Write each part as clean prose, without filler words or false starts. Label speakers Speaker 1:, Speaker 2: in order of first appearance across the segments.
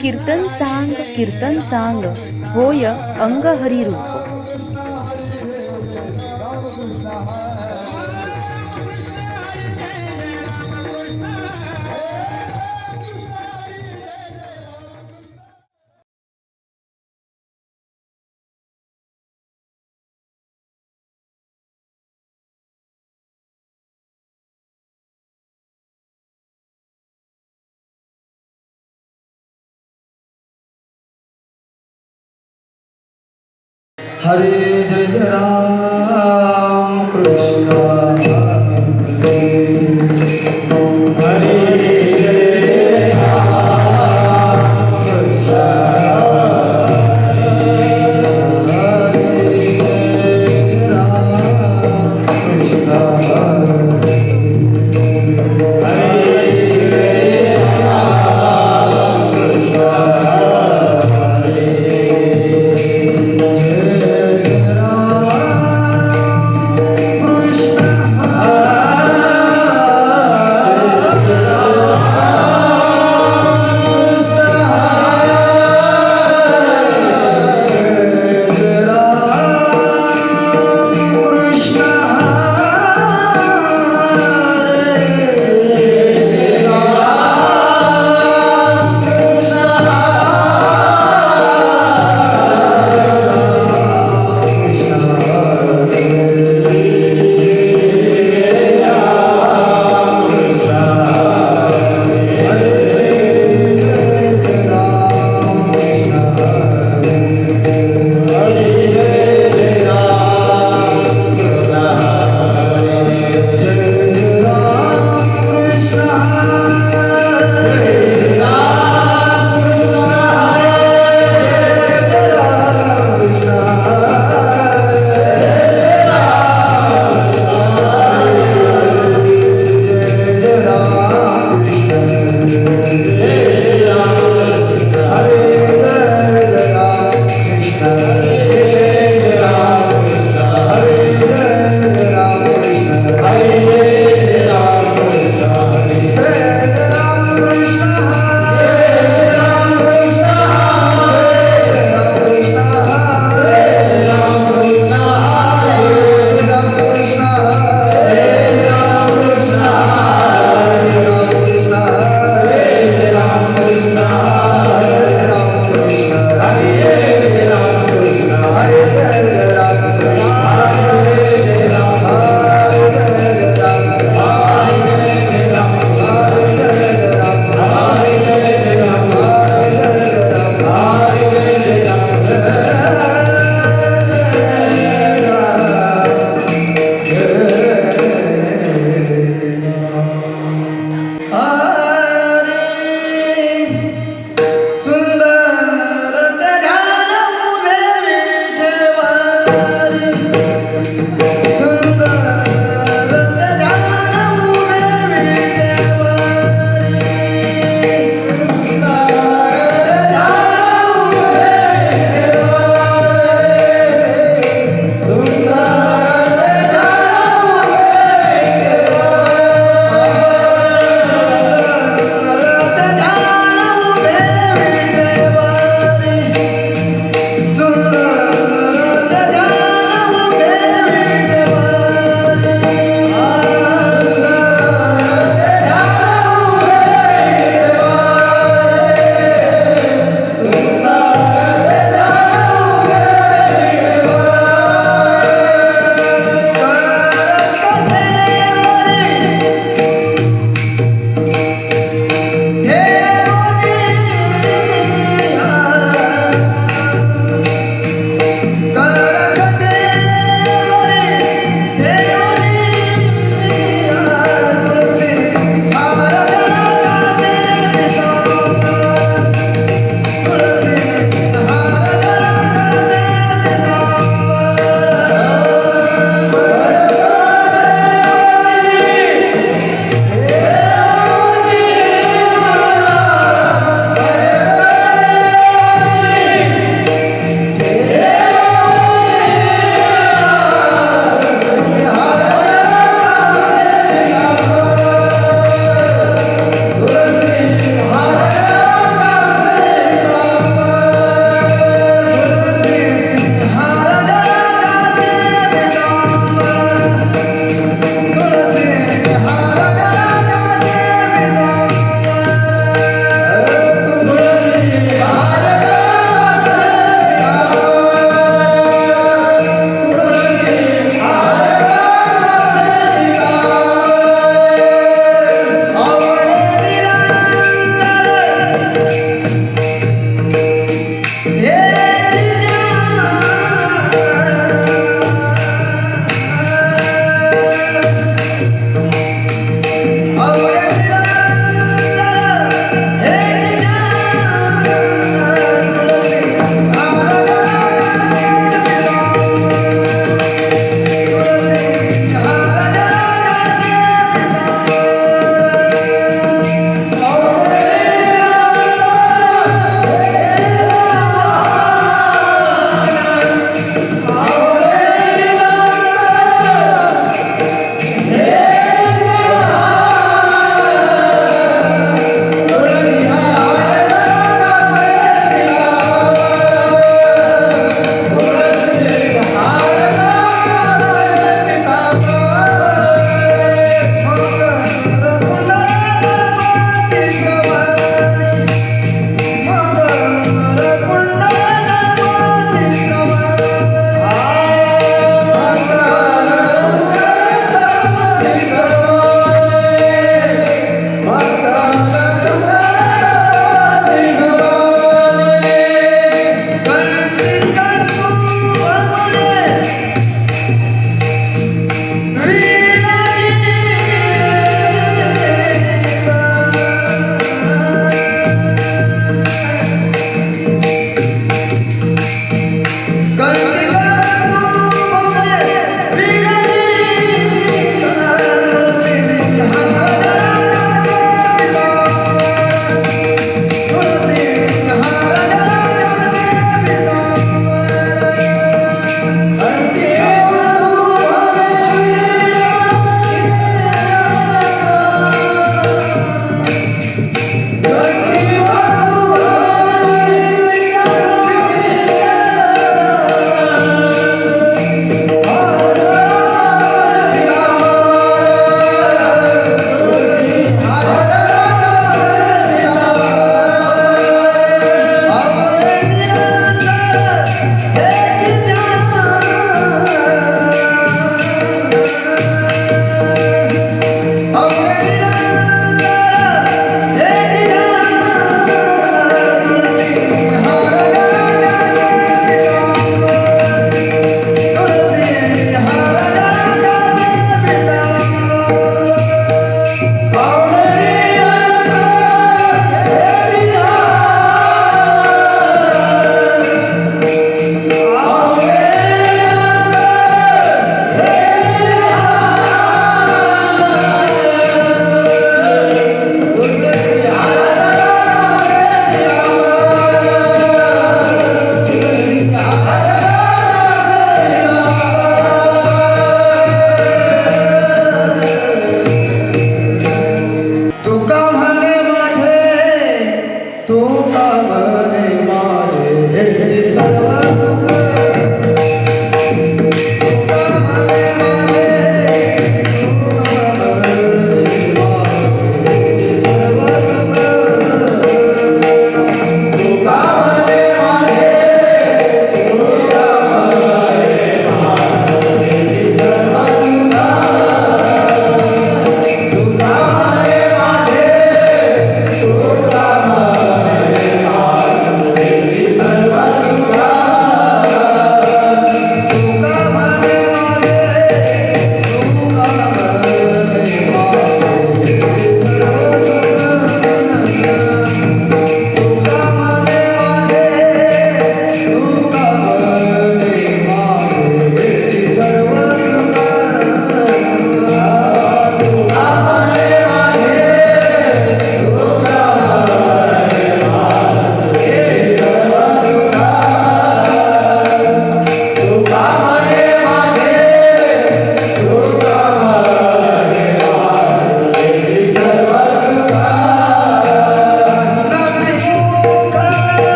Speaker 1: कीर्तन सांग होय अंग हरी रूप.
Speaker 2: हरे जय जय राम कृष्ण हरे जय राम कृष्ण हरे जय राम कृष्ण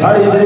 Speaker 2: Hare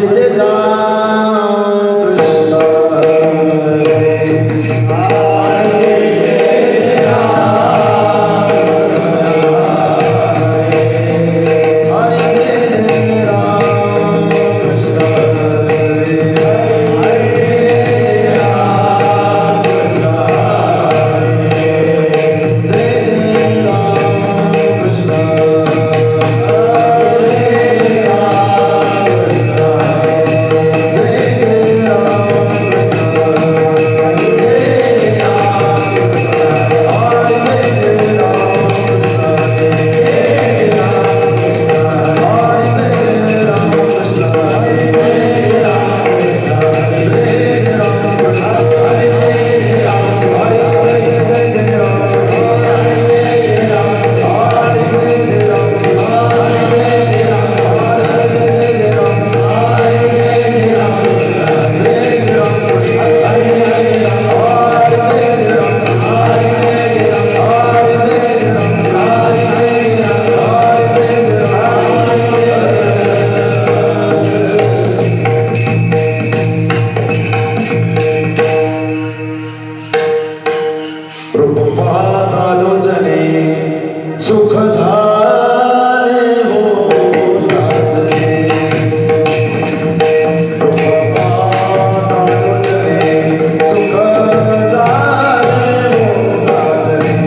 Speaker 2: लोचने सुख झाले हो साजरे लोचने सुख झाले हो साजरे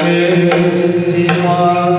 Speaker 2: हेची माझी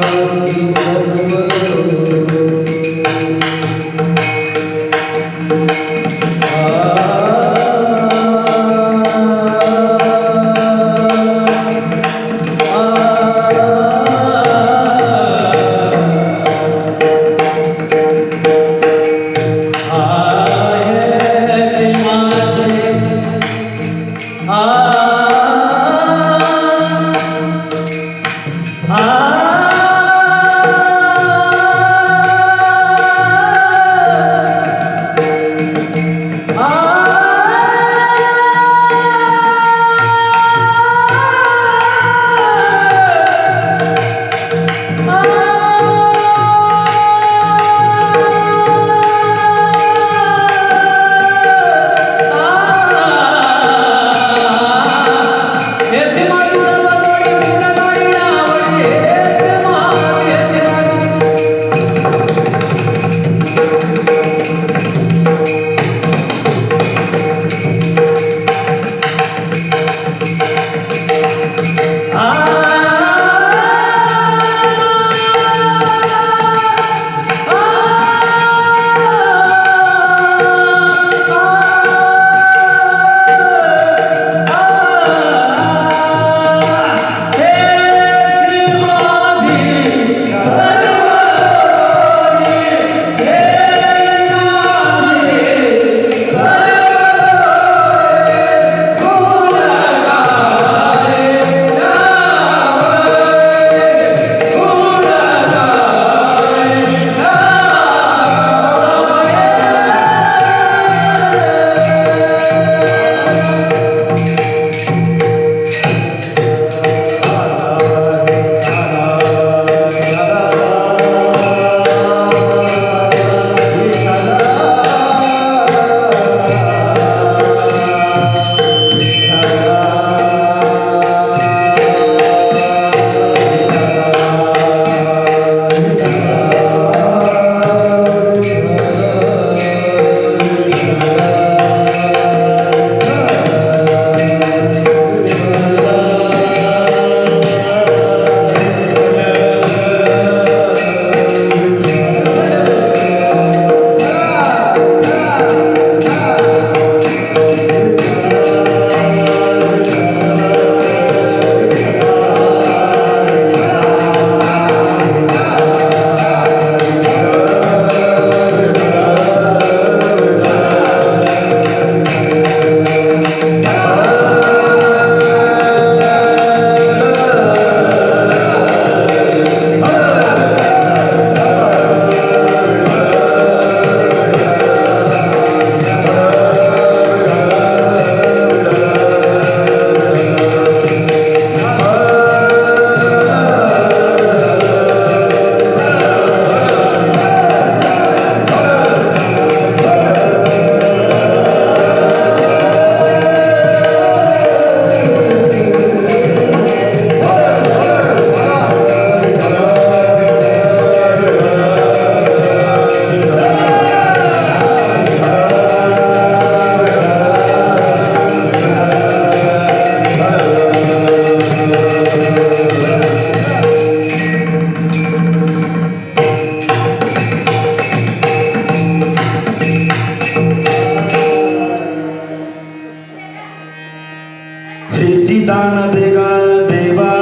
Speaker 2: हेची दान देगा देवा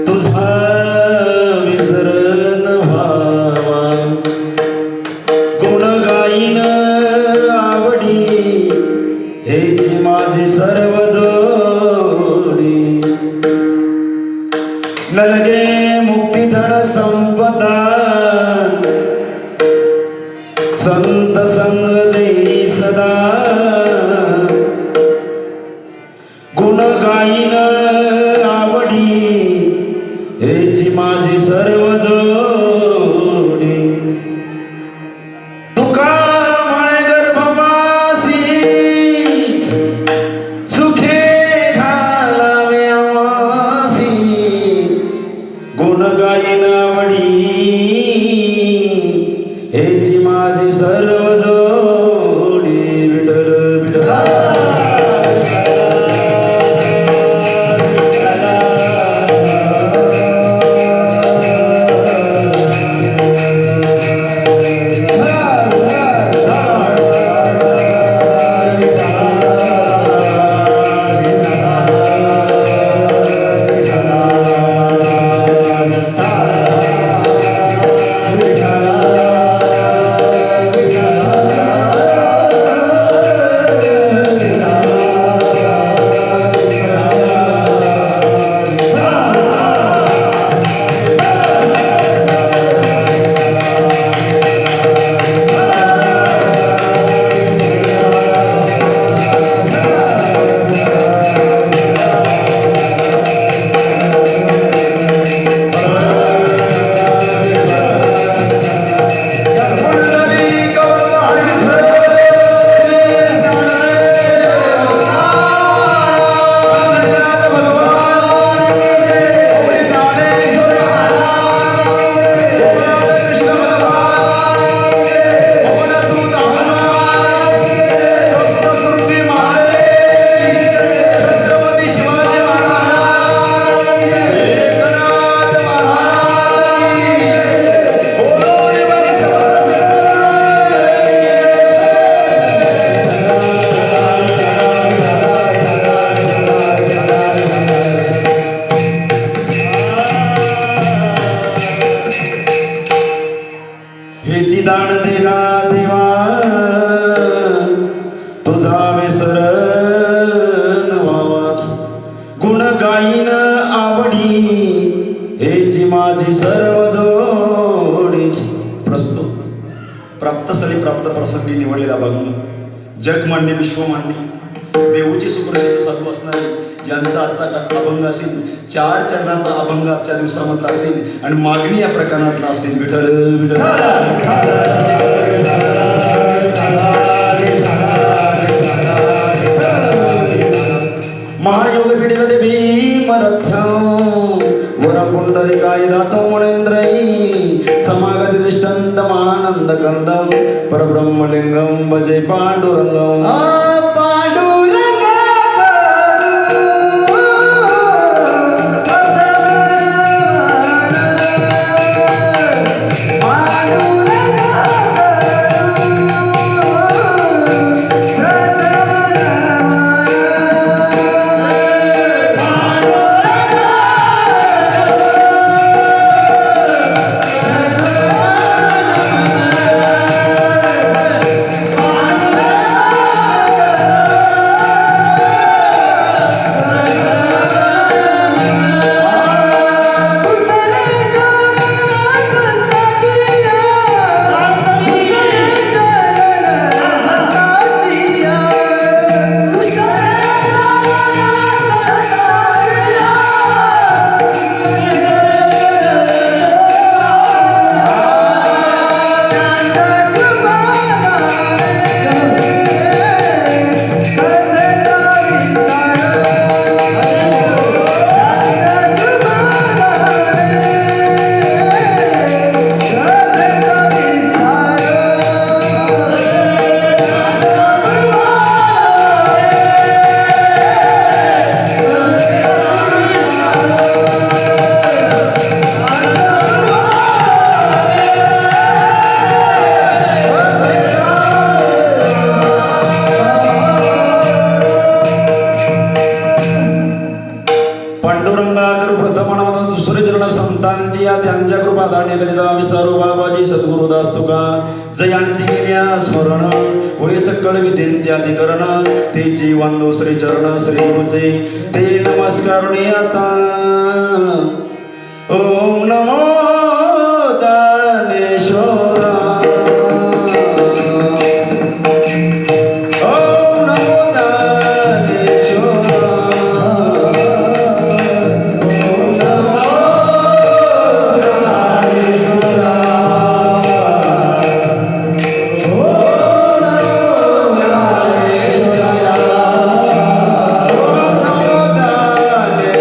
Speaker 2: तुझा विसर न व्हावा गुण गाईन आवडी हेची माझी सर्व जोडी नलगे मुक्ती धन संपदा संत संग देई सदा गुण गाईन आवडी हेची माझी सर्व जोडी तुका माळे गर्भवासी सुखे घालावे आवासी गुण गाईन आवडी हेची माझी सर्व जोडी विठ्ठल विठ्ठल गुण गाईन आवडी हेची माझी सर्व जोडी. प्रस्तुत प्राप्तस्थळी प्राप्त प्रसंगी निवडलेला अभंग. जगमान्य विश्वमान्य देऊची सुप्रसिद्ध साधू असणारे यांचा आजचा अभंग असेल. 4 चरणाचा अभंग आजच्या दिवसामधला असेल आणि मागणी या प्रकारातला असेल. विठ्ठल विठ्ठल. महायोग पीडित भीमरथ्यं वरपुंडरिकाय दातो मुनेंद्रै समागत दिष्टन्तमानंद कंदं परब्रह्मलिंगं भजे पांडुरंगं. त्यांच्या कृपा दाने करिता विसारो बाबाजी सद्गुरुदास तुका जयांची केल्या स्मरण होय सकळ विद्येचे अधिकरण ते जीवन श्री चरण श्री गुरुचे ते नमस्कार आता. ओम नमो दानेश्वरा.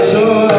Speaker 2: Sure.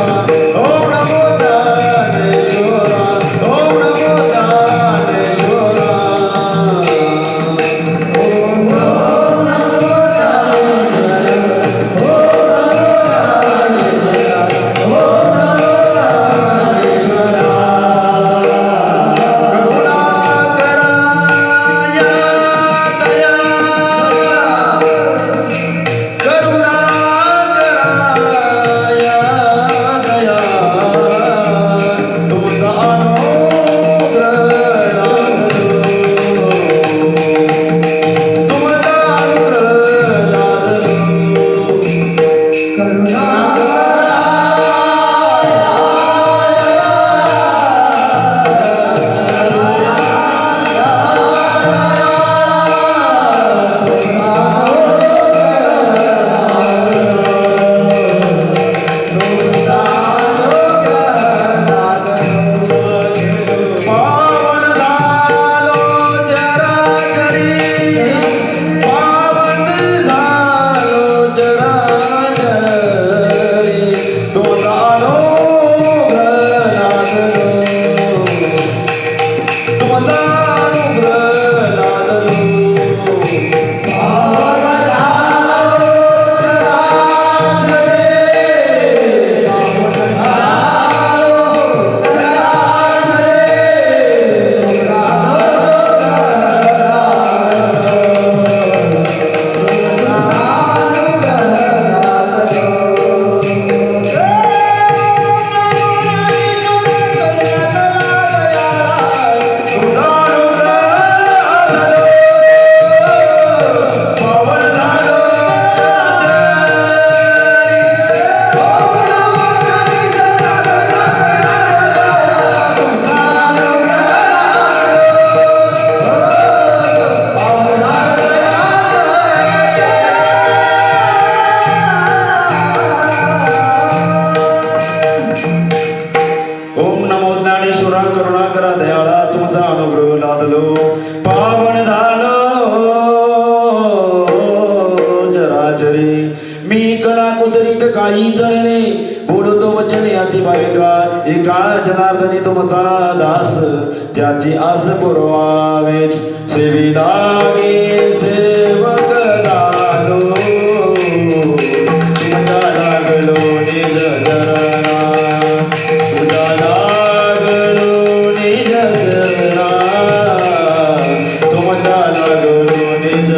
Speaker 2: ती भाविका एका जनार्दनी तुमचा दास त्याची आस पुरवावे सेवी लागे सेवक लागलो तुमचा लागलो निज चरणा तुझा लागलो निज चरणा तुमचा लागलो निज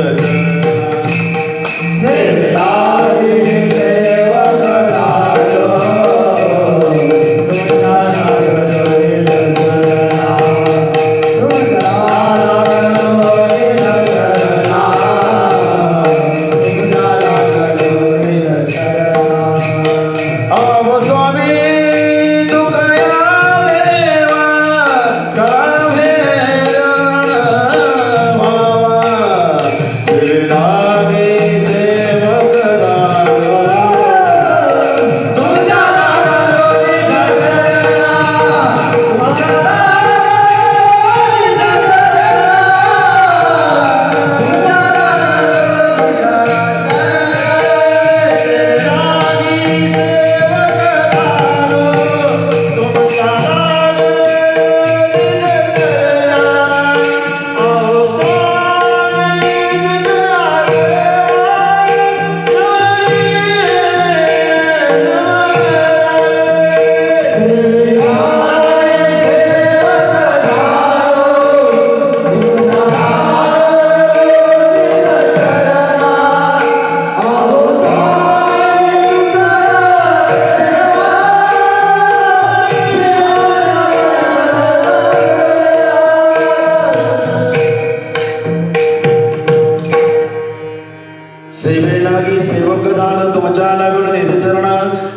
Speaker 2: सेवेलागी सेवक झालं तुमच्या लागून निज चरण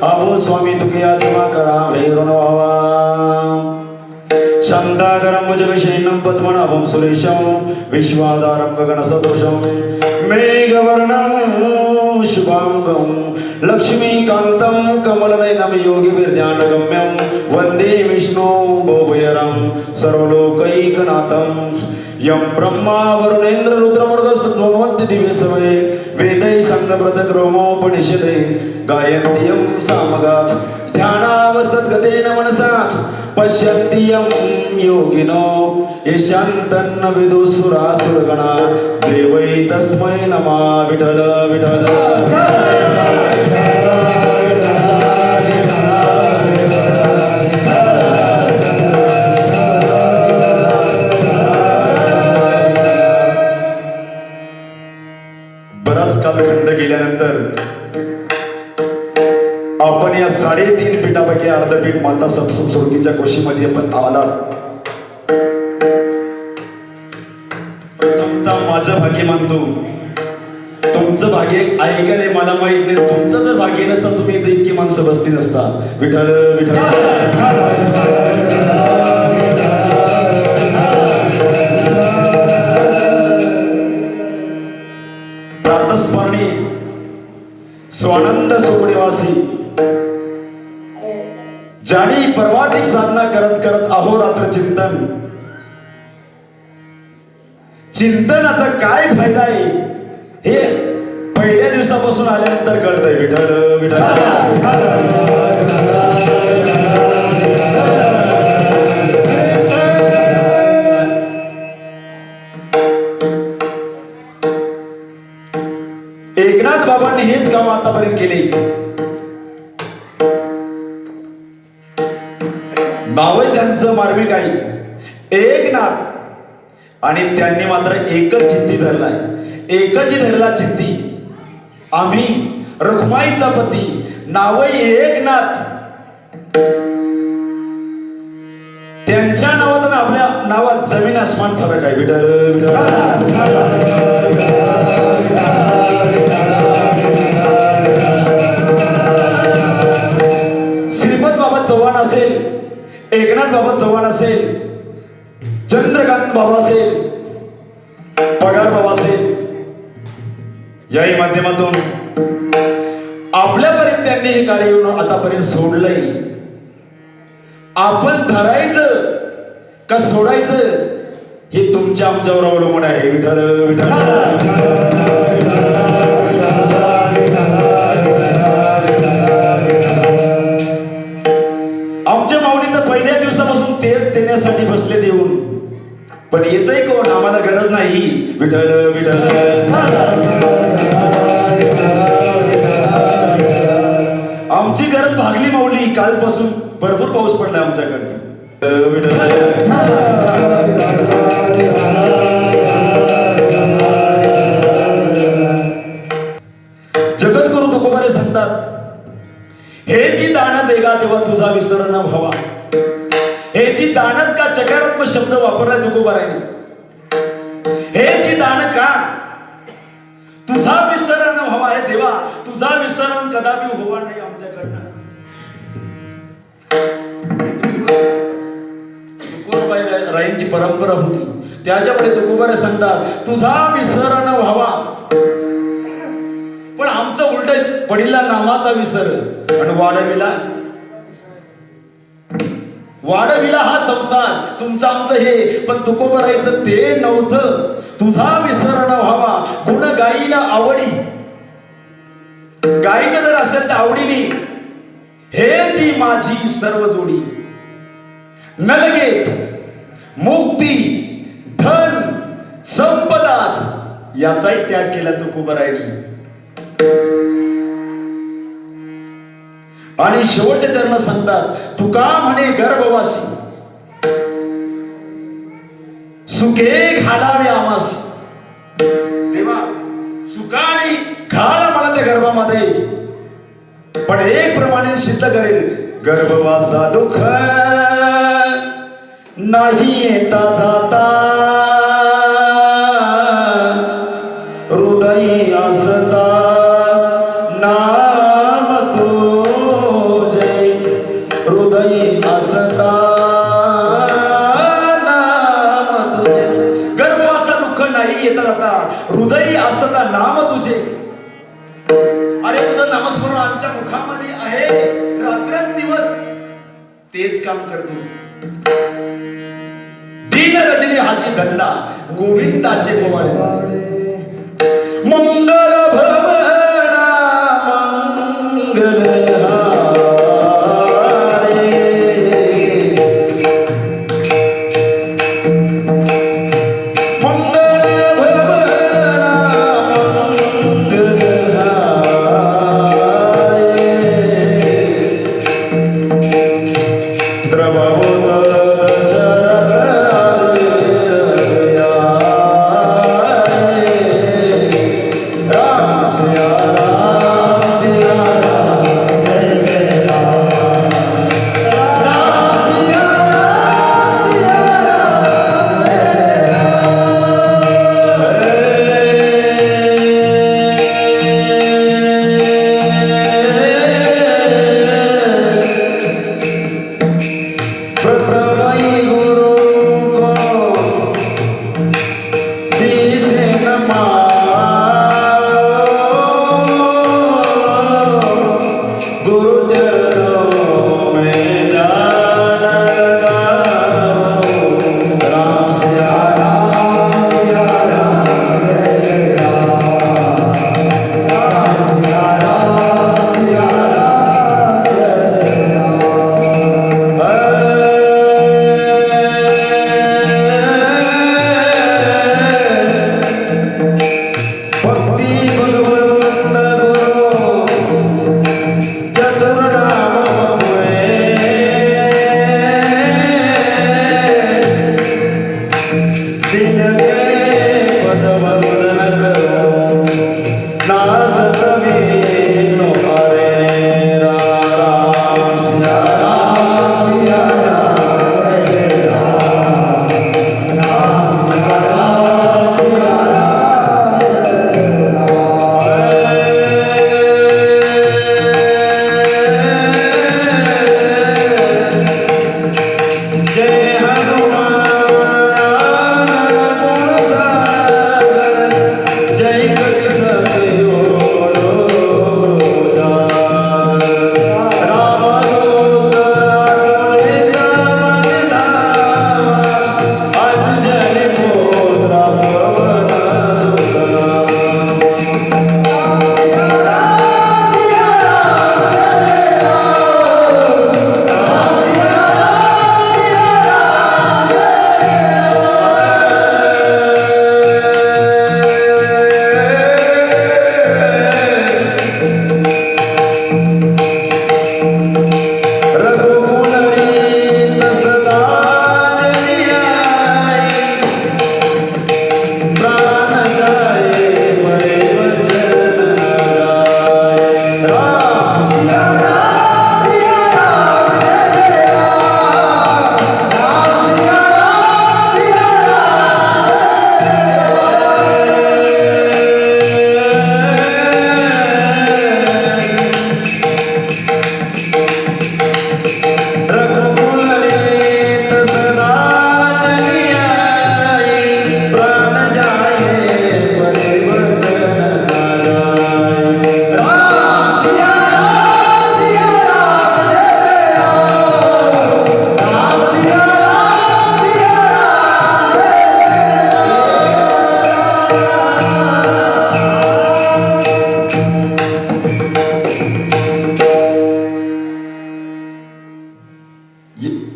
Speaker 2: आबो स्वामी तुके आत्मा करा भैरण व्हावा शांतागरम भुजगशयनं पद्मनाभं सुरेशं विश्वाधारं गगनसदृशं मेघवर्णं शुभांगं लक्ष्मीकान्तं कमलनयनं योगिविद्यानगम्यं वन्दे विष्णु भुवयरं सर्वलोकैकनाथं यं ब्रह्मा वरुणेन्द्र रुद्रमृगस्त्वमन्ति दिव्यसमये वेदै संगप्रतक्रोमोपनिषदे गायन्ति यं सामगात् ध्यानावसद्गतेन मनसा पश्यन्ति यं योगिनो यशान्तन्न विदुसुरासुरगणा देवै तस्मै नमः विठ्ठल विठ्ठल बराच कालखंड गेल्यानंतर आपण या 3.5 पीठापैकी अर्ध पीठ माता सप्तशृंगी सुरतीच्या कोशीमध्ये आपण आलात. प्रथमतः माझं भाग्य मानतो, तुमचं भाग्य ऐकायला मला माहित नाही. तुमचं जर भाग्य नसतं तुम्ही इथे इतकी माणसं बसली नसता. विठ्ठल विठ्ठल प्रातस्मरणी स्वानंद सुखनिवासी ज्याने परवादिक साधना करत करत अहोरात्र चिंतनाचा काय फायदा आहे हे पहिल्या दिवसापासून आल्यानंतर कळतंय. विठ्ठल विठ्ठल एकनाथ बाबांनी हेच काम आतापर्यंत केले. नाव त्यांचं मार्मिक आहे एकनाथ, आणि त्यांनी मात्र एकच चित्ती धरलाय. एकच धरला चित्ती, आम्ही रखुमाईचा पती, नावही एकनाथ. त्यांच्या नावात आणि आपल्या नावात जमीन आसमान फरक आहे. विठ्ठल श्रीमद बाबा चव्हाण असेल, एकनाथ बाबा चव्हाण असेल, चंद्रकांत बाबा असेल, पगार बाबा असेल, याही माध्यमातून आपल्यापर्यंत त्यांनी हे कार्य येऊन आतापर्यंत सोडलंय. आपण धरायचं का सोडायचं हे तुमच्या आमच्यावर अवलंबून आहे. विठ्ठल आसनी बसले देऊन, पण येतय कोण आम्हाला गरज नाही. विठ्ठल विठ्ठल आमची गरज भागली माऊली. कालपासून भरपूर पाऊस पडला आमच्याकडे. जगद्गुरु तुकोबारे सांगतात, हे जी दान देगा तेव्हा तुझा विसर न व्हावा. हे जी दानच का चकारात्मक शब्द वापरलाय तुकोबाराने. हे जी दान का तुझा विसर न व्हावा. हे देवा तुझा विसरण कदापि होवा नाही आमच्याकडनं. रायांची परंपरा होती, त्याच्यामुळे तुकोबारे सांगतात तुझा विसर न व्हावा. पण आमचं उलट पडीला नामाचा विसर आणि वाढविला हा संसार तुमचं आमचं हे. पण तुकोबारायचं ते नव्हतं. तुझा विसर न व्हावा. गुण गाईला आवडी. गाईचं जर असेल तर आवडीने, हे जी माझी सर्व जोडी. न लगे मुक्ती धन संपदा याचाही त्याग केला तुकोबारायने. आणि शेवटचे चरण सांगतात, तुका म्हणे गर्भवासी सुखे घालावे आमासी. देवा सुखाने घाला मला त्या गर्भामध्ये, पण एक प्रमाणे सिद्ध करेल. गर्भवासा दुःख नाही येता जाता, हृदय असता नाम तुझे. हृदय असता नाम तुझे. गर्भवासा दुःख नाही येता जाता, हृदय असता नाम तुझे. अरे तुझं नामस्मरण आमच्या मुखामध्ये आहे. रात्रंदिवस तेच काम करतो. दीन रजनी हाची धंदा गोविंदाचे पोवाडे. मंगल भवना मंगल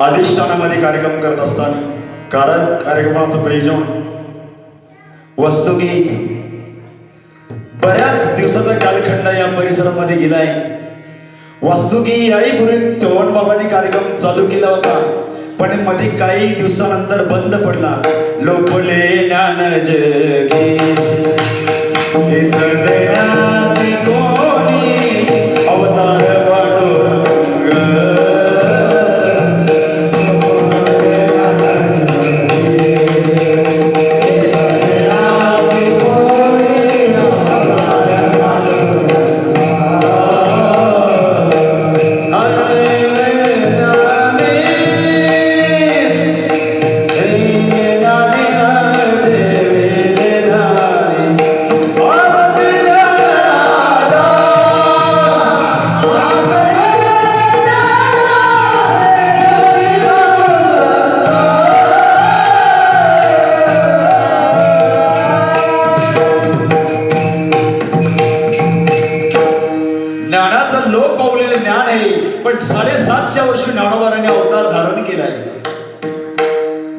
Speaker 2: अधिष्ठानामध्ये कार्यक्रम करत असताना कार्यक्रमाचं प्रयोजन वस्तू की बऱ्याच दिवसाचा कालखंड या परिसरामध्ये गेलाय. वास्तू की याहीपूर्वी चव्हाण बाबांनी कार्यक्रम चालू केला होता, पण मध्ये काही दिवसानंतर बंद पडला. लोपले ज्ञान जगी कोणी अवतार ज्ञानाचं लोक पावलेलं ज्ञान आहे, पण 750 वर्षी ज्ञानोबारांनी अवतार धारण केलाय.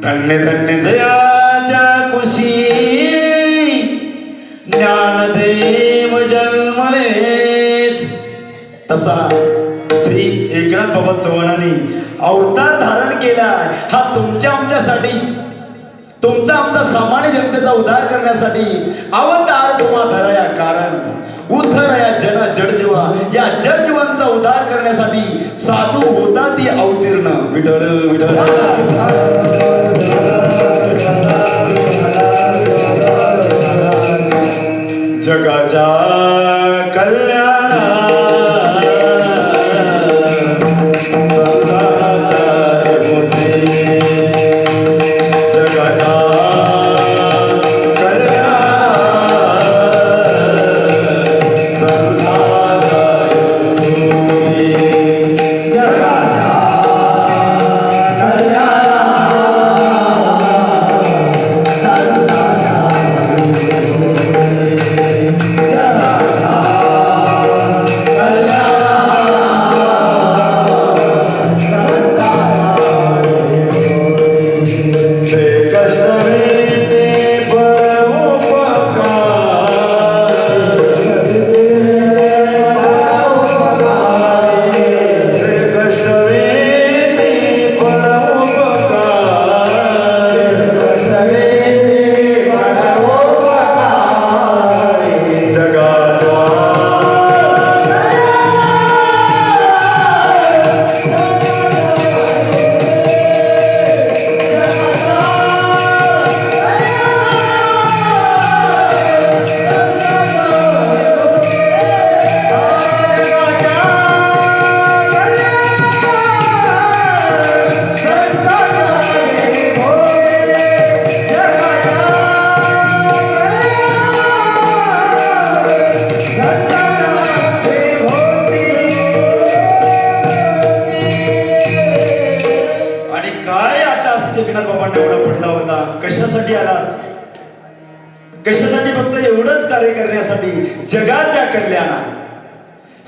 Speaker 2: धन्य धन्य जयाच्या कुशी ज्ञानदेव जन्मले. तसा श्री एकनाथ बाबा चव्हाणांनी अवतार धारण केलाय. हा तुमच्या आमच्यासाठी, तुमचा आमचा सामान्य जनतेचा उद्धार करण्यासाठी अवतार तुम्हा धराया. कारण उद्धरया जन जडजीवा, या जडजीवांचा उद्धार करण्यासाठी साधू होता ती अवतीर्ण. विठ्ठल विठ्ठल जगाच्या कल्याणा कशासाठी आलात? कशासाठी? फक्त एवढंच कार्य करण्यासाठी, जगाच्या कल्याणात,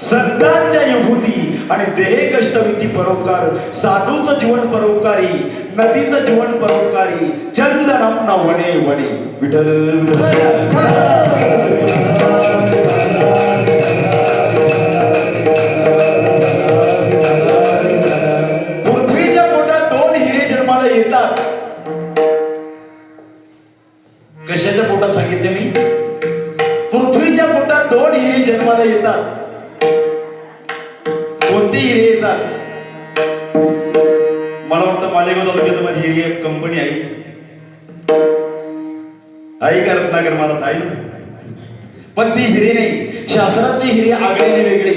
Speaker 2: संतांच्या विभूती आणि देह कष्टविधी परोपकार, साधूचं जीवन परोपकारी, नदीचं जीवन परोपकारी, चंदनम न वने वने. विठ्ठल पृथ्वीच्या पोटात 2 हिरे जन्माला येतात. कशाच्या पोटात सांगितले मी? पृथ्वीच्या पोटात 2 हिरे जन्माला येतात. कोणते हिरे येतात? मला वाटतं मालेगाव तालुक्यात हिरे कंपनी आहे का रत्नाकर? मला आहे ना, पण ती हिरे नाही, शास्त्रातली हिरे आगळ्याने वेगळे.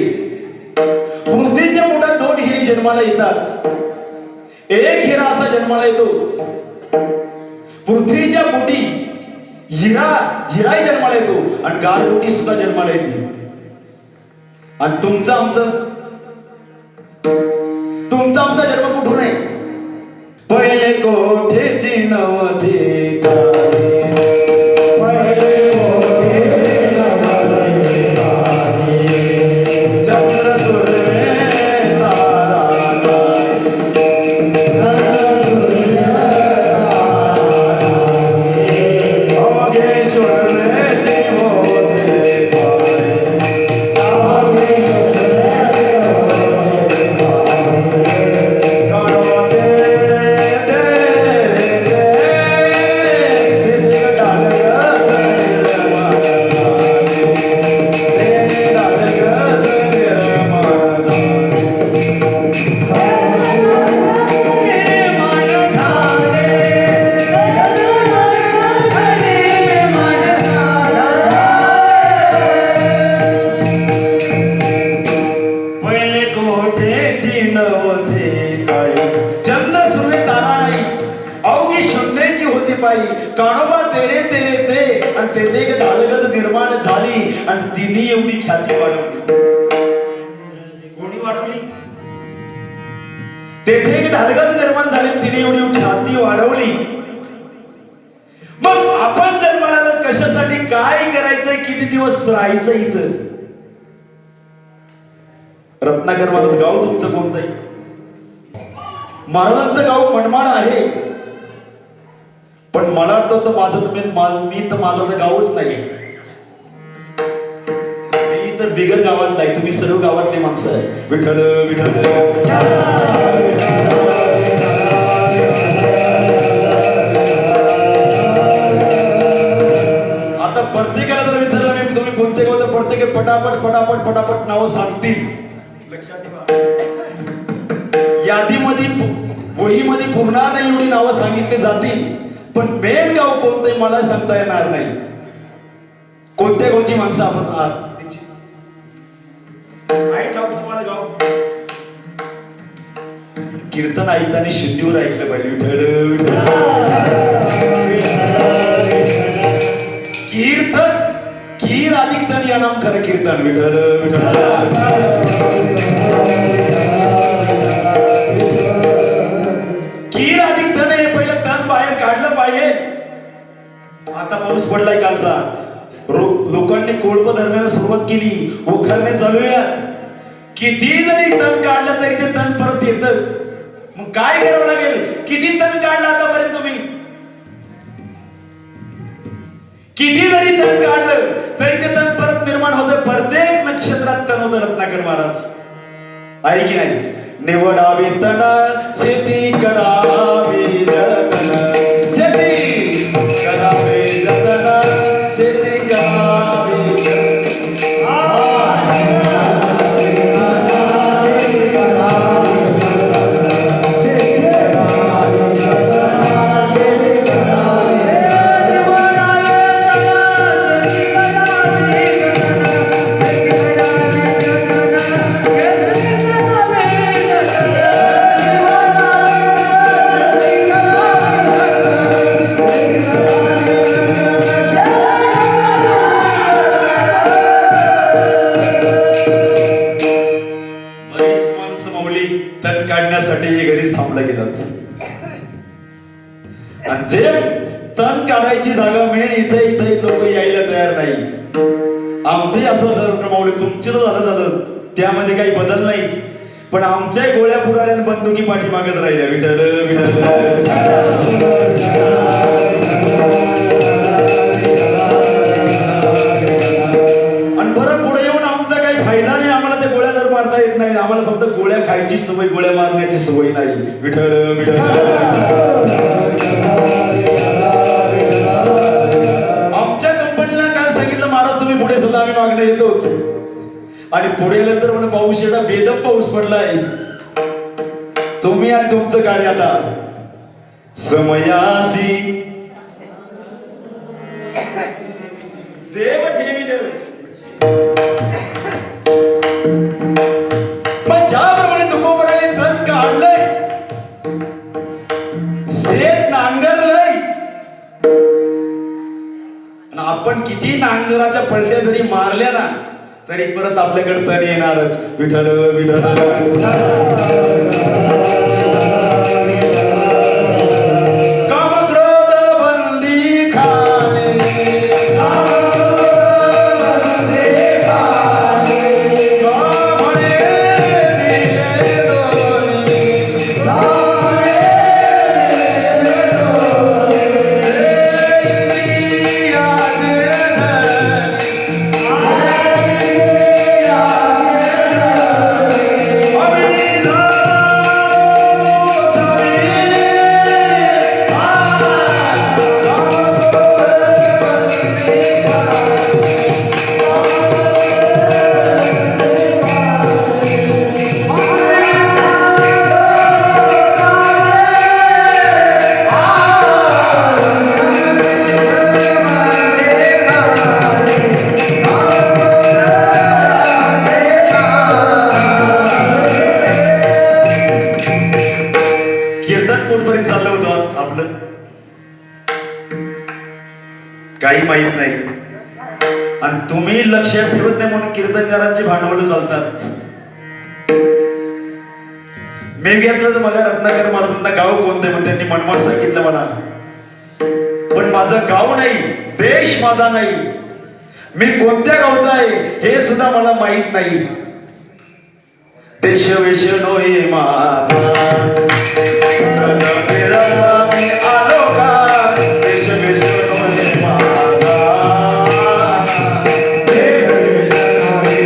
Speaker 2: पृथ्वीच्या पोटात 2 हिरे जन्माला येतात. एक हिरा असा जन्माला येतो, पृथ्वीच्या पोटी हिराही जन्माला येतो आणि गारगोटी सुद्धा जन्माला येते. आणि तुमचा आमचा जन्म कुठून आहे? पहिले कोठेची नव्हती काही, चंद्र सूर्य तारा पहिले कोठेची नव्हते काय चंद्र सूर्य तारा नाही अवघी शून्याची होती पायी कानोबा तेरे तेरे ते आणि तेथे एक ढालगज निर्माण झाली आणि तिने एवढी ख्याती वाढवली. कोणी वाढवली? तेथे एक ढालगज निर्माण झाली तिने एवढी ख्याती वाढवली. मग आपण जन्माला आलो कशासाठी, काय करायचंय, किती दिवस राहायचं इथं? रत्नाकर महाराज गाव तुमचं कोणतं आहे? महाराजांचं गाव मनमाड आहे, पण मला वाटतं माझं मी तर माझं तर गावच नाही. मी तर बिगर गावात नाही, तुम्ही सर्व गावातली माणसं आहे. विठ्ठल विठ्ठल आता प्रत्येकाला जर विचारलं मी तुम्ही कोणते गाव, तर प्रत्येक पटापट पटापट पटापट नावं सांगतील. लक्षात ठेवा, यादीमध्ये वहीमध्ये पुरणार नाही एवढी नावं सांगितली जातील, पण मेन गाव कोणते मला सांगता येणार नाही. कोणत्या गावची माणसं आपण आहात तुम्हाला गाव कीर्तन ऐकताना शुद्धीवर ऐकलं पाहिजे. कीर्तन कीर अधिक तन या नाम खरं कीर्तन. विठ्ठल विठ्ठल कीर अधिक तन हे पहिलं तन बाहेर काढलं पाहिजे. आता पाऊस पडलाय कालचा, लोकांनी कोळप धरण्याला सुरुवात केली, ओखरणे चालूया. किती जरी तण काढलं तरी ते तण परत येत. मग काय करावं लागेल? किती तण काढलं आतापर्यंत तुम्ही? किती जरी तण काढलं तरी ते तण परत निर्माण होतं. प्रत्येक नक्षत्रात तण होतं. रत्नाकर महाराज आहे की नाही? निवडावी तण शेती करावी जतन, शेती करावी जतन, शेती करावी घरीच थांबला गेला. आणि जे तण काढायची जागा मिळेल इथे इथे लोक यायला तयार नाही. आमचे असं माऊली, तुमचे झालं त्यामध्ये काही बदल नाही, पण आमच्या गोळ्या पुढाऱ्या बंदुकी पाठीमागच राहिल्या. विठ्ठल विठ्ठल आणि बरं पुढे येऊन आमचा काही फायदा नाही. आम्हाला त्या गोळ्या दर मारता येत नाही. आम्हाला फक्त गोळ्या खायची सवय, गोळ्या मारण्याची सवय नाही. विठ्ठल विठ्ठल आमच्या कंपनीला काय सांगितलं, महाराज तुम्ही पुढे चला, आम्ही मागणं येतो. आणि पुढे नंतर म्हणून पाऊस येणं, बेदम पाऊस पडलाय. तुम्ही आणि तुमचं कार्य आता समयासी देव ठेविले. पण ज्याप्रमाणे तुकोबराने तण काढलंय, शेत नांगरलंय, आणि आपण किती नांगराच्या पलट्या जरी मारल्या ना तरी परत आपल्याकडे तण येणारच. विठ्ठल विठ्ठल काम क्रोध बंदी खाणे, कीर्तन कुठपर्यंत चाललं होतं आपलं काही माहित नाही, आणि तुम्ही लक्षात ठेवत नाही म्हणून कीर्तनकारांची भांडवल चालतात. मी घेतलं तर मला रत्नाकर महाराजांना गाव कोणतं म्हणून त्यांनी मनमाड सांगितलं मला, पण माझं गाव नाही, देश माझा नाही, मी कोणत्या गावचा आहे हे सुद्धा मला माहित नाही. देश वेश नोहे माझा मी आलो का, देश वेश नोहे माझा, देश वेश नोहे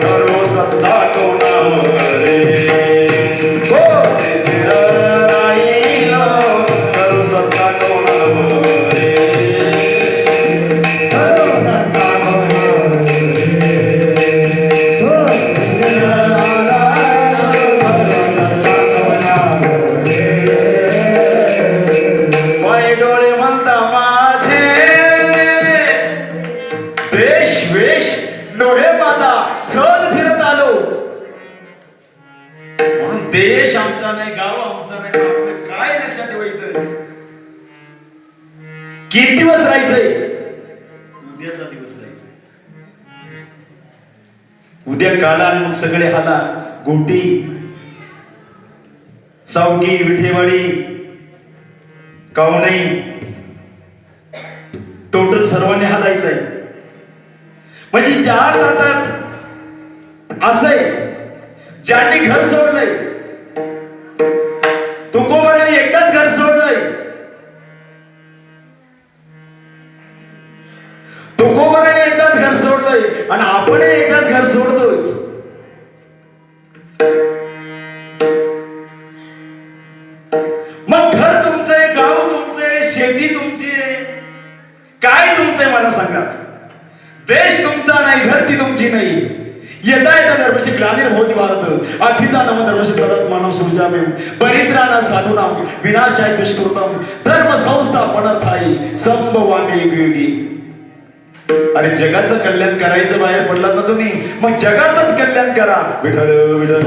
Speaker 2: करो सत्ता कोणावरे, करो सत्ता कोणावरे, वाई डोळे म्हणता माझे, देश वेश डोळे माझा, सहज फिरत आलो. म्हणून देश आमचा नाही, गाव आमचा नाही, तर आपलं काय लक्षात ठेवायचं, किती दिवस राहायचंय, उद्याचा दिवस राहायचा, उद्या काला आणि मग सगळे हाला, गोटी सावकी विठेवाडी कावणी टोटल सर्वांनी हालायचंय. म्हणजे ज्या हातात असंय, ज्यांनी घर सोडलंय, तुकोबारांनी एकदाच घर सोडलंय, तुकोबारांनी एकदाच घर सोडलंय, आणि आपण एकदाच घर सोडतोय. मग घर तुमचंय, गाव तुमचंय, शेती तुमची आहे, काय तुमचंय मला सांगा. देश तुमचा नाही, घर ती तुमची नाही. येता येता दरवर्षी ग्लानिर भवती भारत अथिता नम दरवर्षी तदत मानव सृजामे परित्राणा साधूनाम विनाशाय दुष्कृतम धर्म संस्थापनार्थाई संभवामी युगी. अरे जगाचं कल्याण करायचं बाहेर पडलात ना तुम्ही, मग जगाचंच कल्याण करा. विठ्ठल विठ्ठल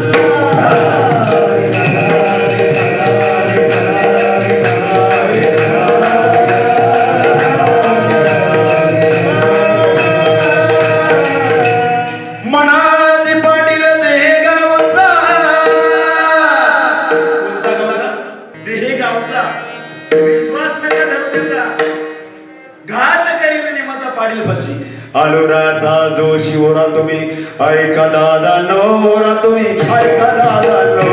Speaker 2: मनाजी पाटील देहगावचा, कोणता गावचा? देहगावचा. विश्वास नका धरू देता, घात करील निमाचा पाटील फशी. आलोराचा जो शिवरा तुम्ही ऐका दादा नोरा, तुम्ही ऐका दादा नो,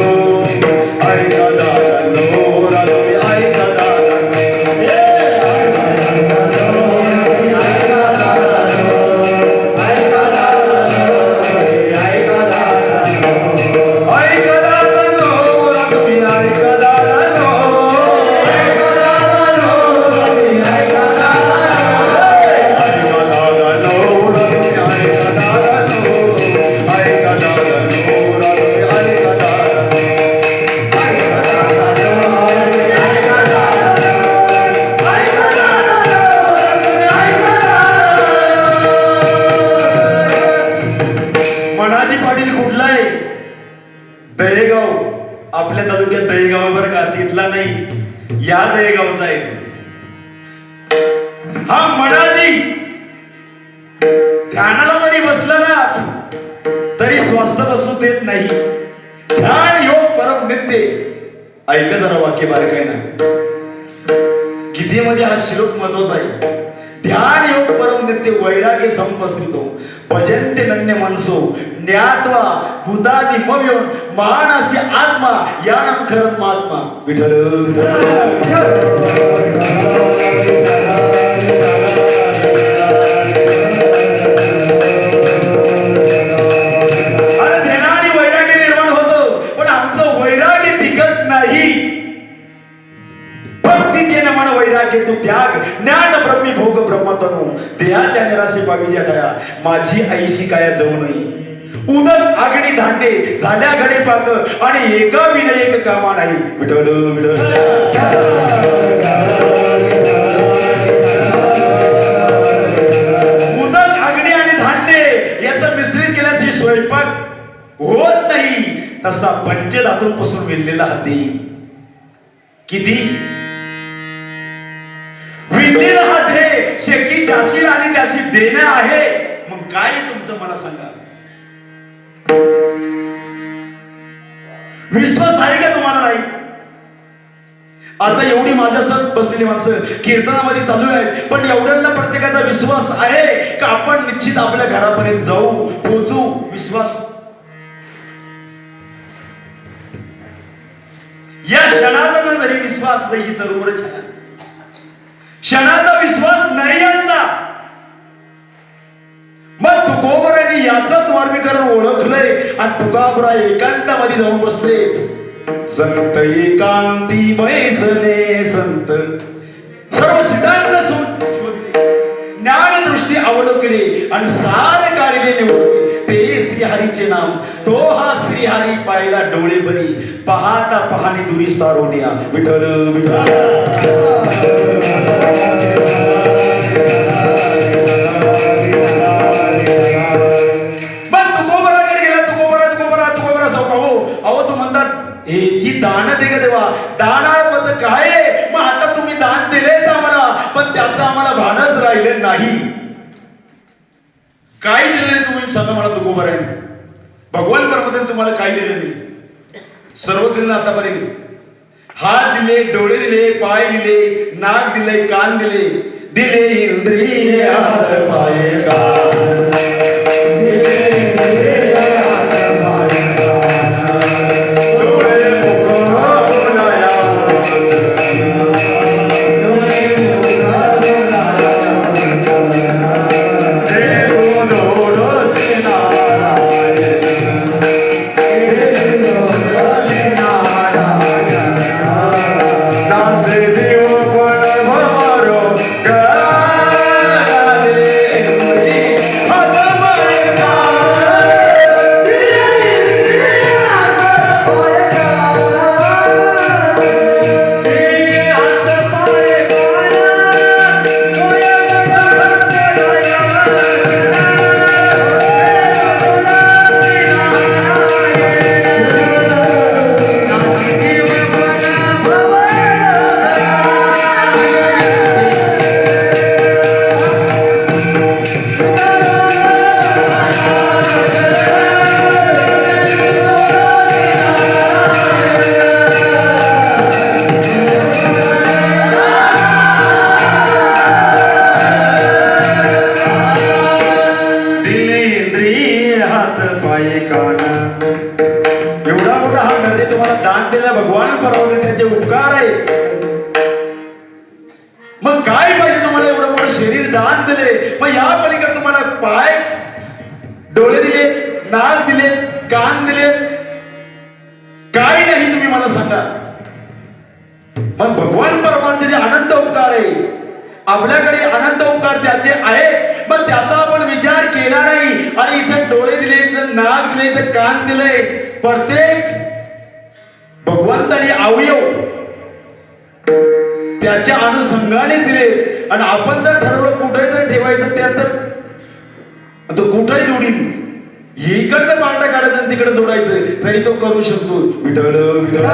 Speaker 2: ऐका दादा नोरा, तुम्ही ऐका दादा नो, ऐका दादा नो, ऐका दादा नो, ऐका दादा नो, ऐका दादा नोरा, तुम्ही ऐका दादा नो, ऐका दादा नो, तुम्ही ऐका दादा नो, ऐका दादा नोरा, तुम्ही ऐका दादा नो, ऐका दादा नोरा, तुम्ही ऐका दादा नो, ऐका दादा नो, ऐका दादा नो, ऐका दादा नो, ऐका दादा. मनाजी पाटील कुठला आहे? दहेगाव. आपल्या तालुक्यात दहेगाव बरं का, तिथला नाही, या दहेगावचा आहे. हा मनाजी ध्यानाला जरी बसला ना तरी स्वस्थ बसू देत नाही. ध्यान योग परम नित्य. ऐका जरा वाक्य बारकाय ना, गीतेमध्ये हा श्लोक महत्वाचा आहे. ध्यान योग परम नित्य वैराग्य संपस्थितो भजन्ते नन्य मनसो ज्ञात्वा भूतादि मव्योन मानस्य आत्मा यानम खरं महात्मा. विठ्ठल अरे ध्यानाने वैराग्य निर्माण होतं, पण आमचं वैराग्य टिकत नाही. भक्ती केलं मन वैराग्य तू त्याग ज्ञान ब्रह्मी भोग ब्रह्मतनु देहाच्या निराशे पाविजा तया माझी आईशी काय जाऊ नाही. उदक आगणी धांडे झाल्या घडे पाक आणि एका विना एक कामा नाही. विठ्ठल विठ्ठल उदक अग्नी आणि धान्य याचं मिश्रित केल्याशी स्वयंपाक होत नाही, तसा पंचधातूंपासून विणलेला हा देह किती विणलेला हा देह शेकी जाशील आणि त्याशी देणं आहे. मग काय तुमचं मला सांगा, विश्वास आहे का तुम्हाला? नाही. आता एवढी माझ्यासोबत बसलेली माणसं कीर्तनामध्ये चालू आहेत, पण एवढ्यांना प्रत्येकाचा विश्वास आहे का आपण निश्चित आपल्या घरापर्यंत जाऊ, पोहोचू? विश्वास या क्षणाचा जरी विश्वास नाही तर उर क्षणाचा विश्वास नाही यांचा. मग तुकोबराने याचं द्वारमीकरण ओळखलंय आणि तुकाबरा एकांतामध्ये जाऊन बसले. संत एकांती बैसले संत सर्व सिद्धांत शोधले, ज्ञान दृष्टी अवलोकले आणि सारे काढले निवडले ते श्रीहरीचे नाम. तो हा श्रीहरी पाहिला डोळे भरी, पाहता पाहणी दुरी सारोनिया. विठ्ठल विठ्ठल जी दान दे ग देवा, दानापत काय? मग आता तुम्ही दान दिलेच आम्हाला, पण त्याचं आम्हाला भानच राहिले नाही. काय दिलं तुम्ही सांगा मला तुकोबराने? भगवान परमात्म्याने तुम्हाला काय दिलं नाही? सर्व दिलं आतापर्यंत. हात दिले, डोळे दिले, पाय दिले, नाक दिले, कान दिले, दिले इंद्रिय हात पाय कान, भगवान परमात्मा त्याचे उपकार आहे. मग काय पाहिजे तुम्हाला? एवढं मोठं शरीर दान दिले, मग या पलीकडे तुम्हाला पाय डोळे दिले, नाक दिले, कान दिले, काय नाही तुम्ही मला सांगा. मग भगवान परमात्म्याचे अनंत उपकार आहे, आपल्याकडे अनंत उपकार त्याचे आहेत, पण त्याचा आपण विचार केला नाही. आणि इथे डोळे दिले, इथं नाक दिले, इथं कान दिले, प्रत्येक भगवंताने अवयव त्याच्या अनुषंगाने दिले. आणि आपण जर ठरवलं कुठे जर ठेवायचं, त्यात तो कुठेही जोडील, इकडचं पांढरा काढायचं आणि तिकडे जोडायचं, तरी तो करू शकतो. विठ्ठल विठ्ठल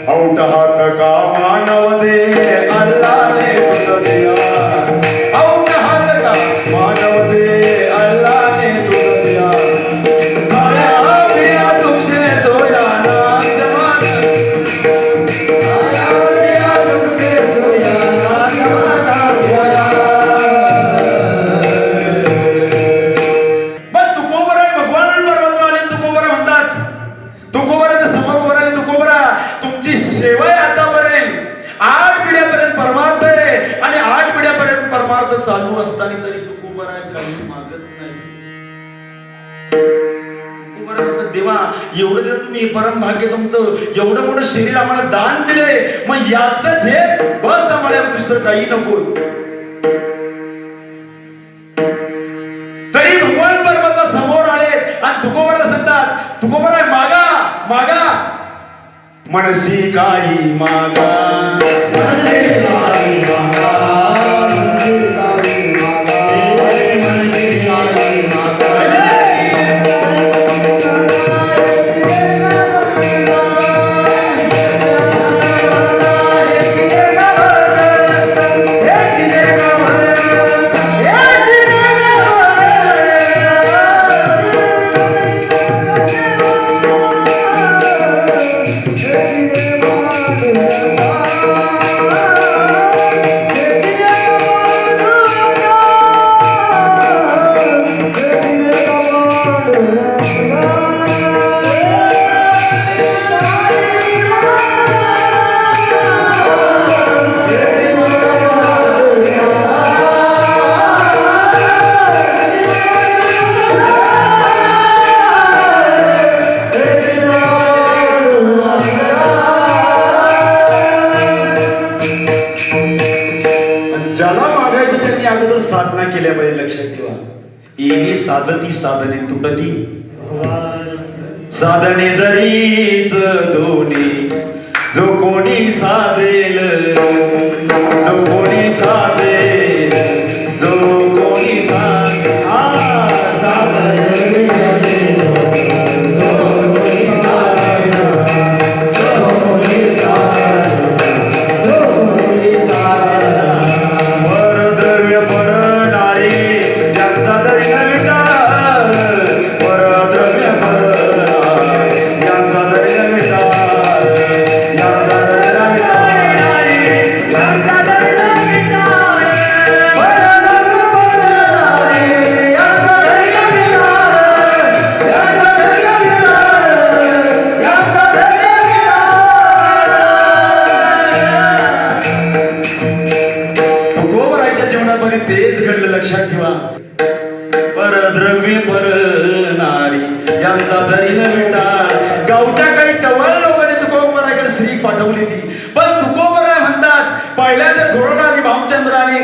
Speaker 2: औट हात का मानव दे अल्लाह ने तुझ दिया, औट हात का मानव दे अल्लाह ने तुझ दिया, आया पिया तुझसे सोया ना जमाना, आया पिया तुझसे सोया ना जमाना गया. पण तुकोबर आहे, भगवान परमात्मा आणि तुकोबर म्हणतात. तुकोबराच्या समोर उभं राहिले. तुकोबरा तुमची सेवा आहे आतापर्यंत, 8 पिढ्यापर्यंत परमार्थ आहे, आणि 8 पिढ्यापर्यंत परमार्थ चालू असताना तरी तुकोबरा काही मागत नाही. तुकोबरा म्हणतात, देवा एवढं दिलं तुम्ही, परम भाग्य तुमचं, एवढं मोठं शरीर आम्हाला दान दिले, मग याचं हे बस, आम्हाला दुसरं काही नको. तरी भगवान परमात्मा समोर आले आणि तुकोबरा सांगतात, तुकोबरा मागा मागा. मनसी काही मागा ज्याला मागायचं त्यांनी अगोदर साधना केल्या पाहिजे. लक्षात ठेवा, येणे साधती साधने तुटती साधने जरीच दोन्ही जो कोणी साधेल जो कोणी साधेल जो कोणी तेच घडलं. लक्षात ठेवा, परद्रव्य परनारी यांचा जरी न मिटा. गावच्या काही टवळ लोकांनी तुकोबराकडे स्त्री पाठवली ती, पण तुकोबरा म्हणतात पहिल्यांदा घोरडा आणि भामचंद्र आणि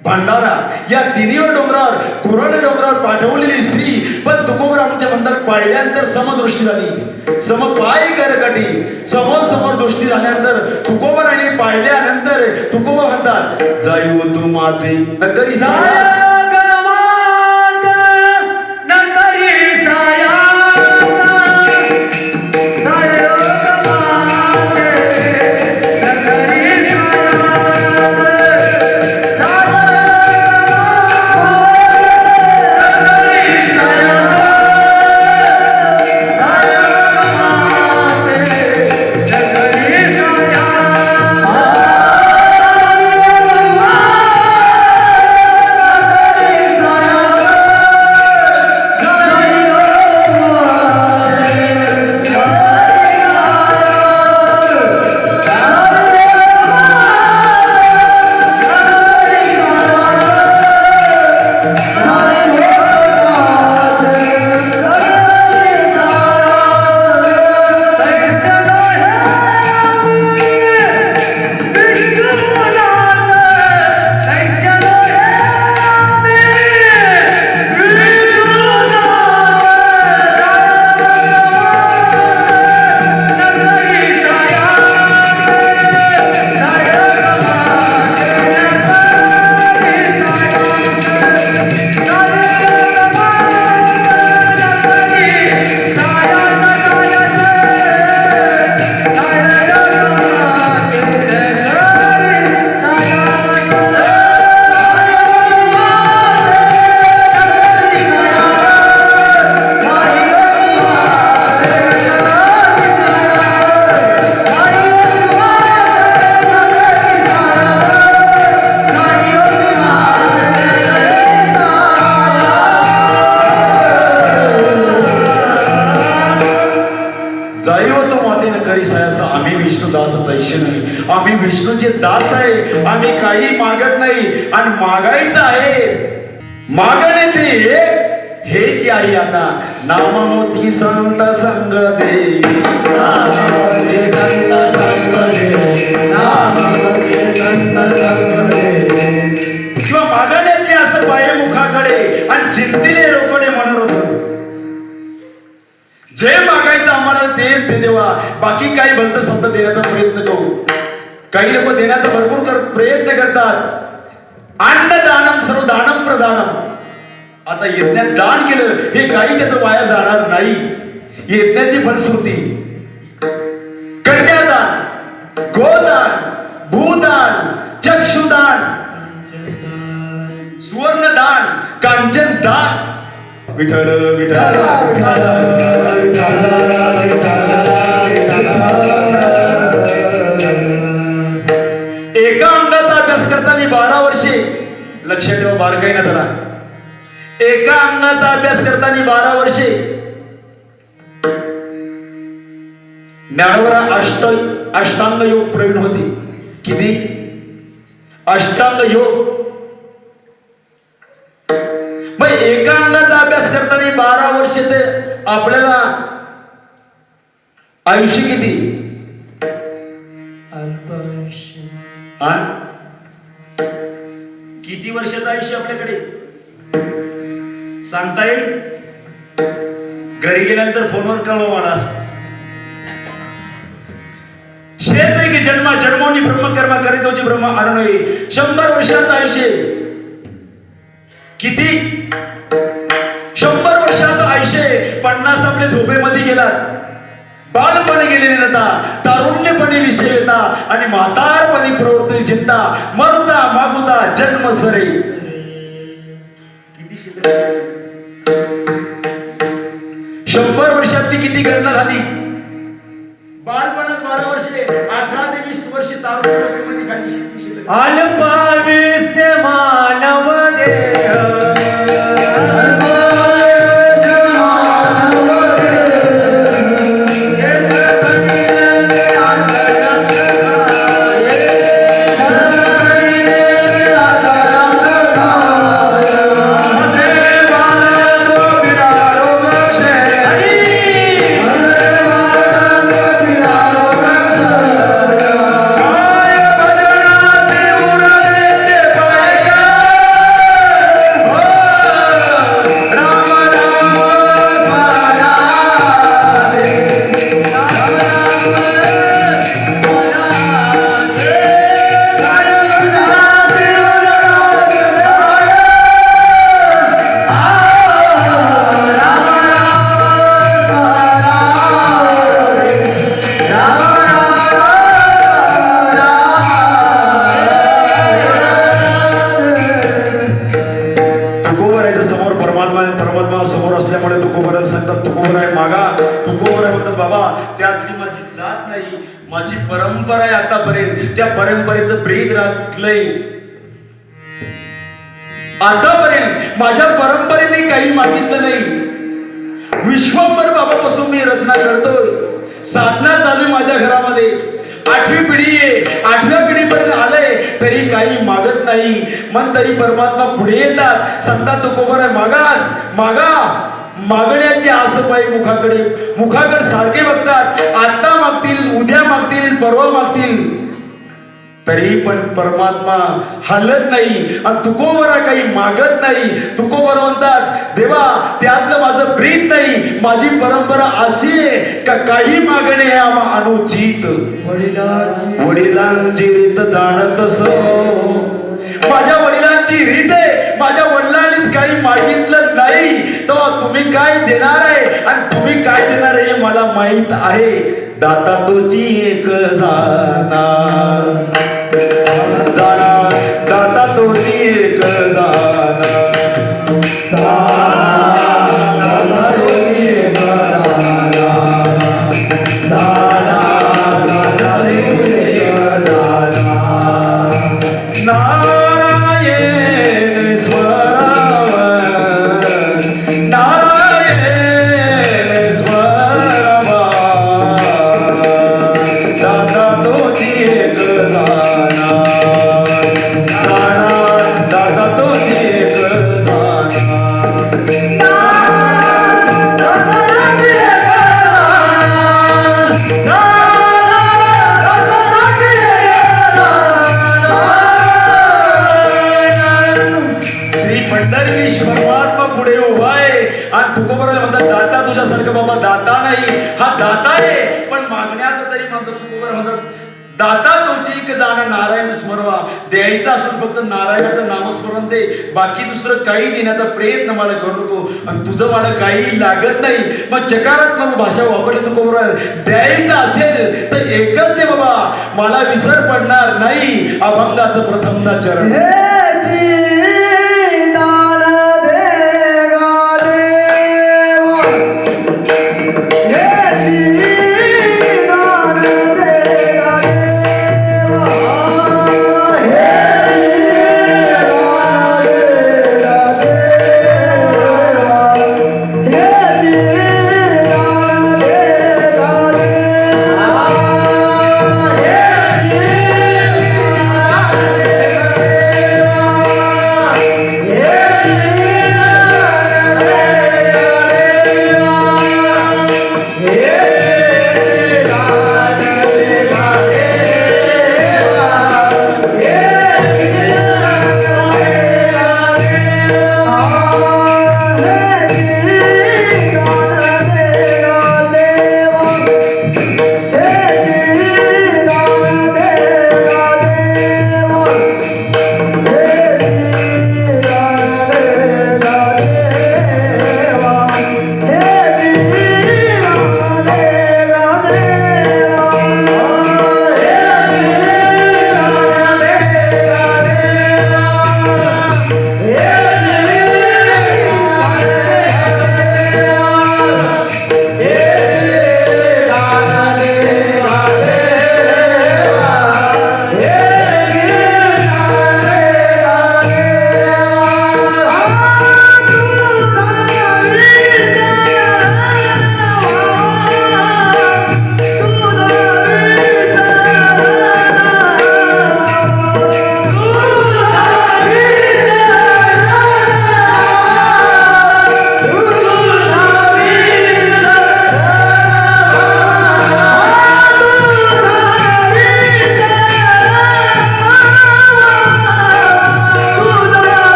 Speaker 2: भंडारा या तिन्हीवर डोंगरावर कुरड डोंगरावर पाठवलेली स्त्री, पण तुकोबरा आमच्या म्हणतात पहिल्यांदा समदृष्टी झाली, समपाय करकटी समोर समोर दृष्टी झाल्यानंतर तुकोबराने पाहिल्यानंतर तुकोबा म्हणतात जाई तू माते नकरी आम्ही विष्णूचे दास आहे. आम्ही काही मागत नाही आणि मागायचं आहे. मागणे ते एक हेच आहे. आता नाममोती संत संग दे, नाममोती संत संग दे, नाममोती संत संग दे. किंवा मागण्याचे असं पाय मुखाकडे आणि चिंतीने रोकडे म्हणत होतो. जे मागायचं आम्हाला ते देवा, बाकी काही भलतं शब्द देण्याचा प्रयत्न करू. काही लोक देण्याचा भरपूर प्रयत्न करतात. अन्नदानम सर्व दानम प्रदानम. आता यज्ञात दान केलं हे काही त्याचं वाया जाणार नाही. यज्ञाची फलश्रुती कन्यादान, गोदान, भूदान, चक्षुदान, सुवर्णदान, कांचन दान. विठ्ठल विठ्ठल एका अंगाचा अभ्यास करताना 12 वर्षे. लक्षात ठेवा बारकाईनं जरा. एका अंगाचा अभ्यास करताना 12 वर्षे. ज्ञानोबा अष्टांग योग प्रवीण होते. किती? अष्टांग योग. मग एका अंगाचा अभ्यास करताना 12 वर्ष ते आपल्याला आयुष्य किती? किती वर्षाचं आयुष्य आपल्याकडे सांगता येईल? घरी गेल्यानंतर फोनवर कळवा मला. शेत की जन्मा जन्मोनी ब्रह्मकर्मा करीतोची ब्रह्म अरणोई. 100 वर्षाचं आयुष्य. किती? 100 वर्षाचं आयुष्य. 50 आपल्या झोपेमध्ये गेलात. बालपणे गेलेले नता, तारुण्यपणे विषय येता आणि म्हातारपणे प्रवृत्ती चिंता. मरुता मागुता जन्म सरे. किती शिल्लक? 100 वर्षातली किती गणना झाली? बालपणात 12 वर्षे, 18 ते 20 वर्षे तारुण्यामध्ये खाली शेती शिल्लक.
Speaker 3: अल्पायुष्य मानव देह.
Speaker 2: समोर असल्यामुळे तुकोबराला सांगतात तुकोबराय मागा. तुकोबराय म्हणतात बाबा त्यातली माझी जात नाही, माझी परंपरा आहे आतापर्यंत. त्या परंपरेचं प्रेत राखलंय. आतापर्यंत माझ्या परंपरेने काही मागितलं नाही. विश्वंभर बाबापासून मी रचना करतोय. साधना चालू माझ्या घरामध्ये. 8वी पिढी आहे. 8व्या पिढीपर्यंत आलंय तरी काही मागत नाही. मन तरी परमात्मा पुढे येतात. सांगतात तुकोबराय मागा मागा. मागण्याची आसपाई मुखाकडे. मुखाकडे सारखे बघतात. आता मागतील, उद्या मागतील, परवा मागतील, तरी पण परमात्मा हलत नाही. आणि तुकोबरा काही मागत नाही. तुकोबरा म्हणतात देवा त्यातलं माझं प्रीत नाही. माझी परंपरा अशी आहे का काही मागणे अनुचित. वडिलांची रीत जाणत माझ्या वडिलांची रीत आहे. माझ्या वडिलांनीच काही मागितलं नाही तेव्हा तुम्ही काय देणार आहे आणि तुम्ही काय देणार आहे हे मला माहित आहे. दाता तुझी एक दाना जाना. दाता तुझी एक दाना. दाता तुझी एक दाना. तुकोबार म्हणतात दाता तोची एक जाणं नारायण स्मरवा. द्यायचं असेल फक्त नारायणाचं नामस्मरण दे, बाकी दुसरं काही देण्याचा प्रयत्न मला करू नको. आणि तुझं मला काही लागत नाही. मग चकारात्मक भाषा वापरली तुकोबार. द्यायचं असेल तर एकच दे बाबा, मला विसर पडणार नाही अभंगाचं प्रथमदा चरण.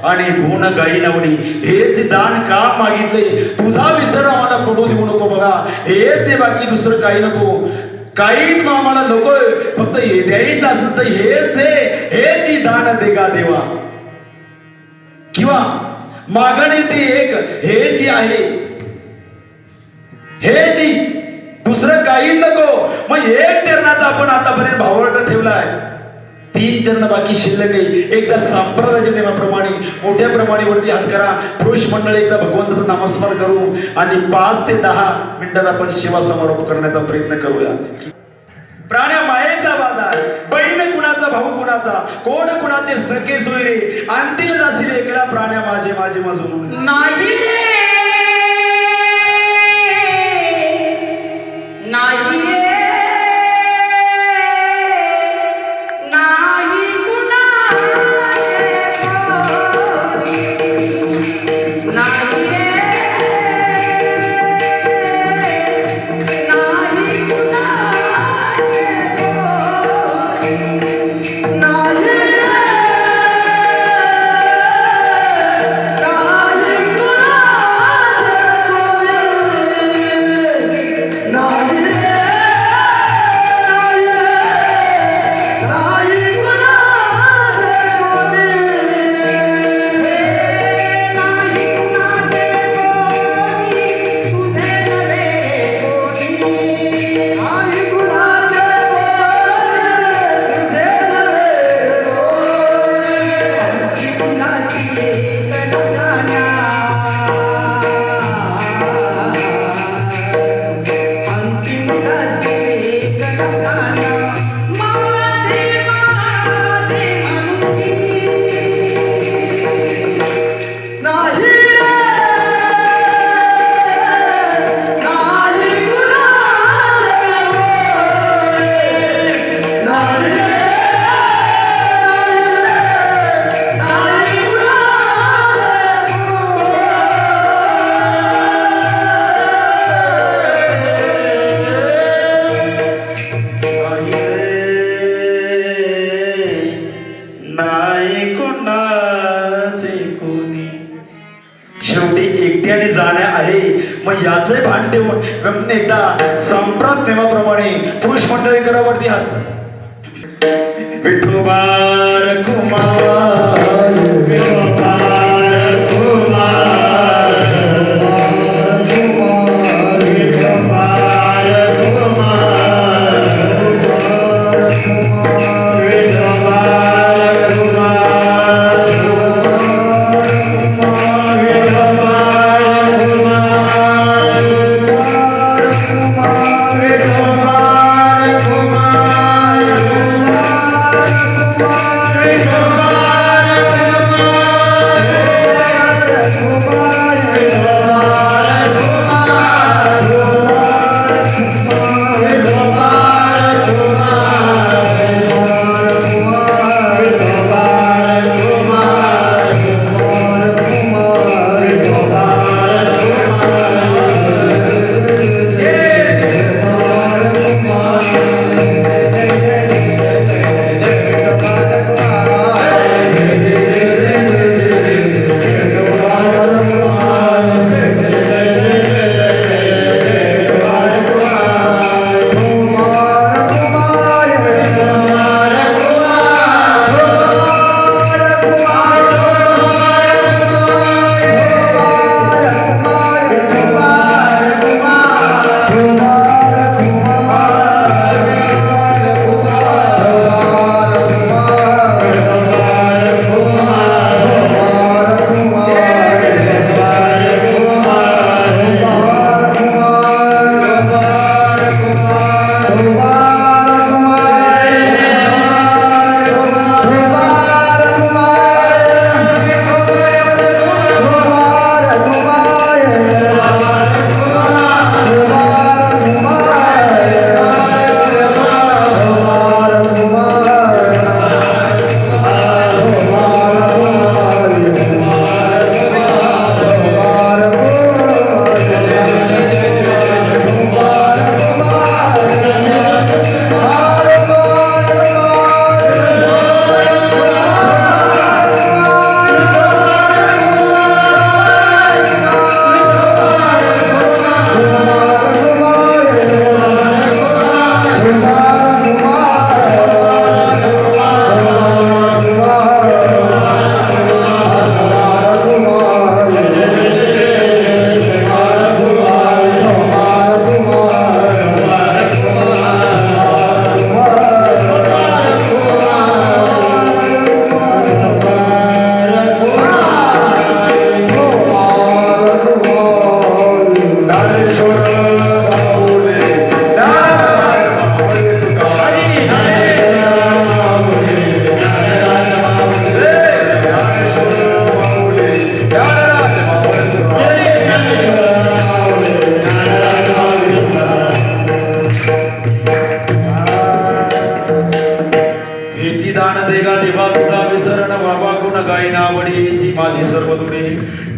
Speaker 2: आणि गुण गाई लावणी हेच दान का मागितले. तुझा विसर आम्हाला पडू देऊ नको बघा, हेच दे, बाकी दुसरं काही नको. काहीच आम्हाला नकोय, फक्त हे द्यायचं असेल तर हेच दे. हेच दान दे का देवा. किंवा मागणी ती एक हे जी आहे, हे जी दुसरं काहीच नको. मग एक चरणाचा आपण आतापर्यंत भावार्थ ठेवलाय, 3 चरण बाकी शिल्लक आहे. एकदा संप्रदायाच्या नियमाप्रमाणे मोठ्या प्रमाणावरती हात करा. पुरुष मंडळी एकदा भगवंताचं नामस्मरण करू आणि 5 ते 10 मिनिटात आपण सेवा समारोप करण्याचा प्रयत्न करूया. प्राण्या मायेचा बाजार, बहीण कुणाचा भाऊ कुणाचा, कोण कुणाचे सखे सोयरे, आणतील जाशील एकला प्राण्या माझे माझे माझून.
Speaker 4: नाही रे, नाही रे, नाही कुणाचे नाही रे, नाही कुणाचे नाही रे, नाही
Speaker 2: मग याचे भान ठेवून रमणे एकदा संप्रात प्रेमाप्रमाणे पुरुष मंडळी करावरती हात विठोबार कुमार
Speaker 3: विठोबार कुमार विठोबार कुमार विठोबार कुमार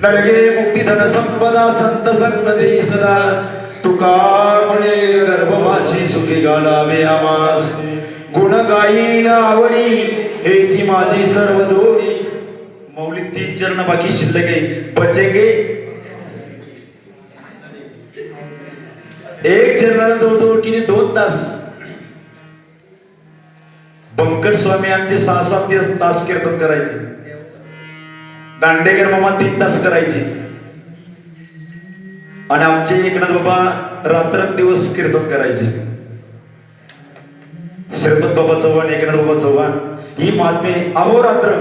Speaker 2: नरगे मुक्तिधन संपदा संत संतती सदा तुका म्हणे गर्भवासी सुखी घालावे आमास गुण गाईन आवडी हेची माझी सर्व जोडी. मौलिक 3 चरण बाकी शिल्लक आहे. बचेंगे एक चरणाला जवळजवळ किती 2 तास. बंकट स्वामी आमचे 6-7 तास कीर्तन करायचे. दांडेकर मामा 3 तास करायचे आणि आमचे एकनाथ बाबा रात्रंदिवस कीर्तन करायचे. श्रीपत बाबा चव्हाण, एकनाथ बाबा चव्हाण ही महात्मे अहोरात्र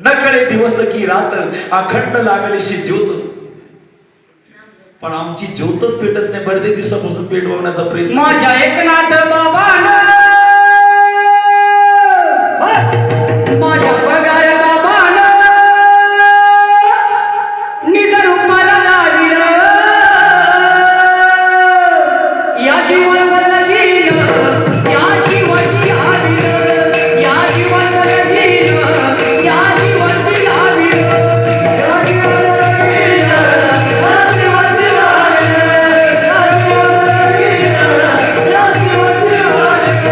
Speaker 2: न कळे दिवस की रात अखंड लागलीशी ज्योत. पण आमची ज्योतच पेटत नाही. बरेच दिवसापासून पेटवण्याचा प्रयत्न.
Speaker 4: माझ्या एकनाथ बाबानं माझ्या पगार बाबानं निज रूपाला लाविलं या जीवन वल्लभीनं या शिवाची लाविलं या जीवन वल्लभीनं या शिवाची लाविलं या जीवन वल्लभीनं या शिवाची लाविलं या जीवन वल्लभीनं या शिवाची लाविलं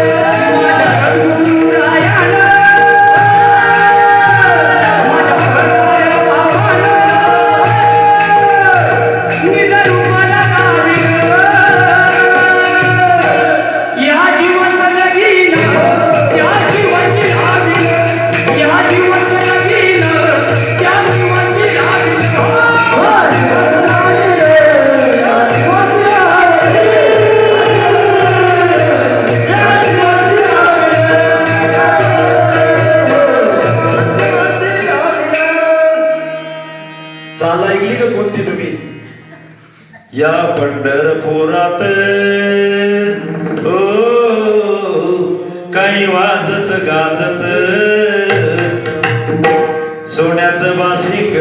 Speaker 2: पंढरपुरात ओ काही वाजत गाजत सोन्याचं बासिंग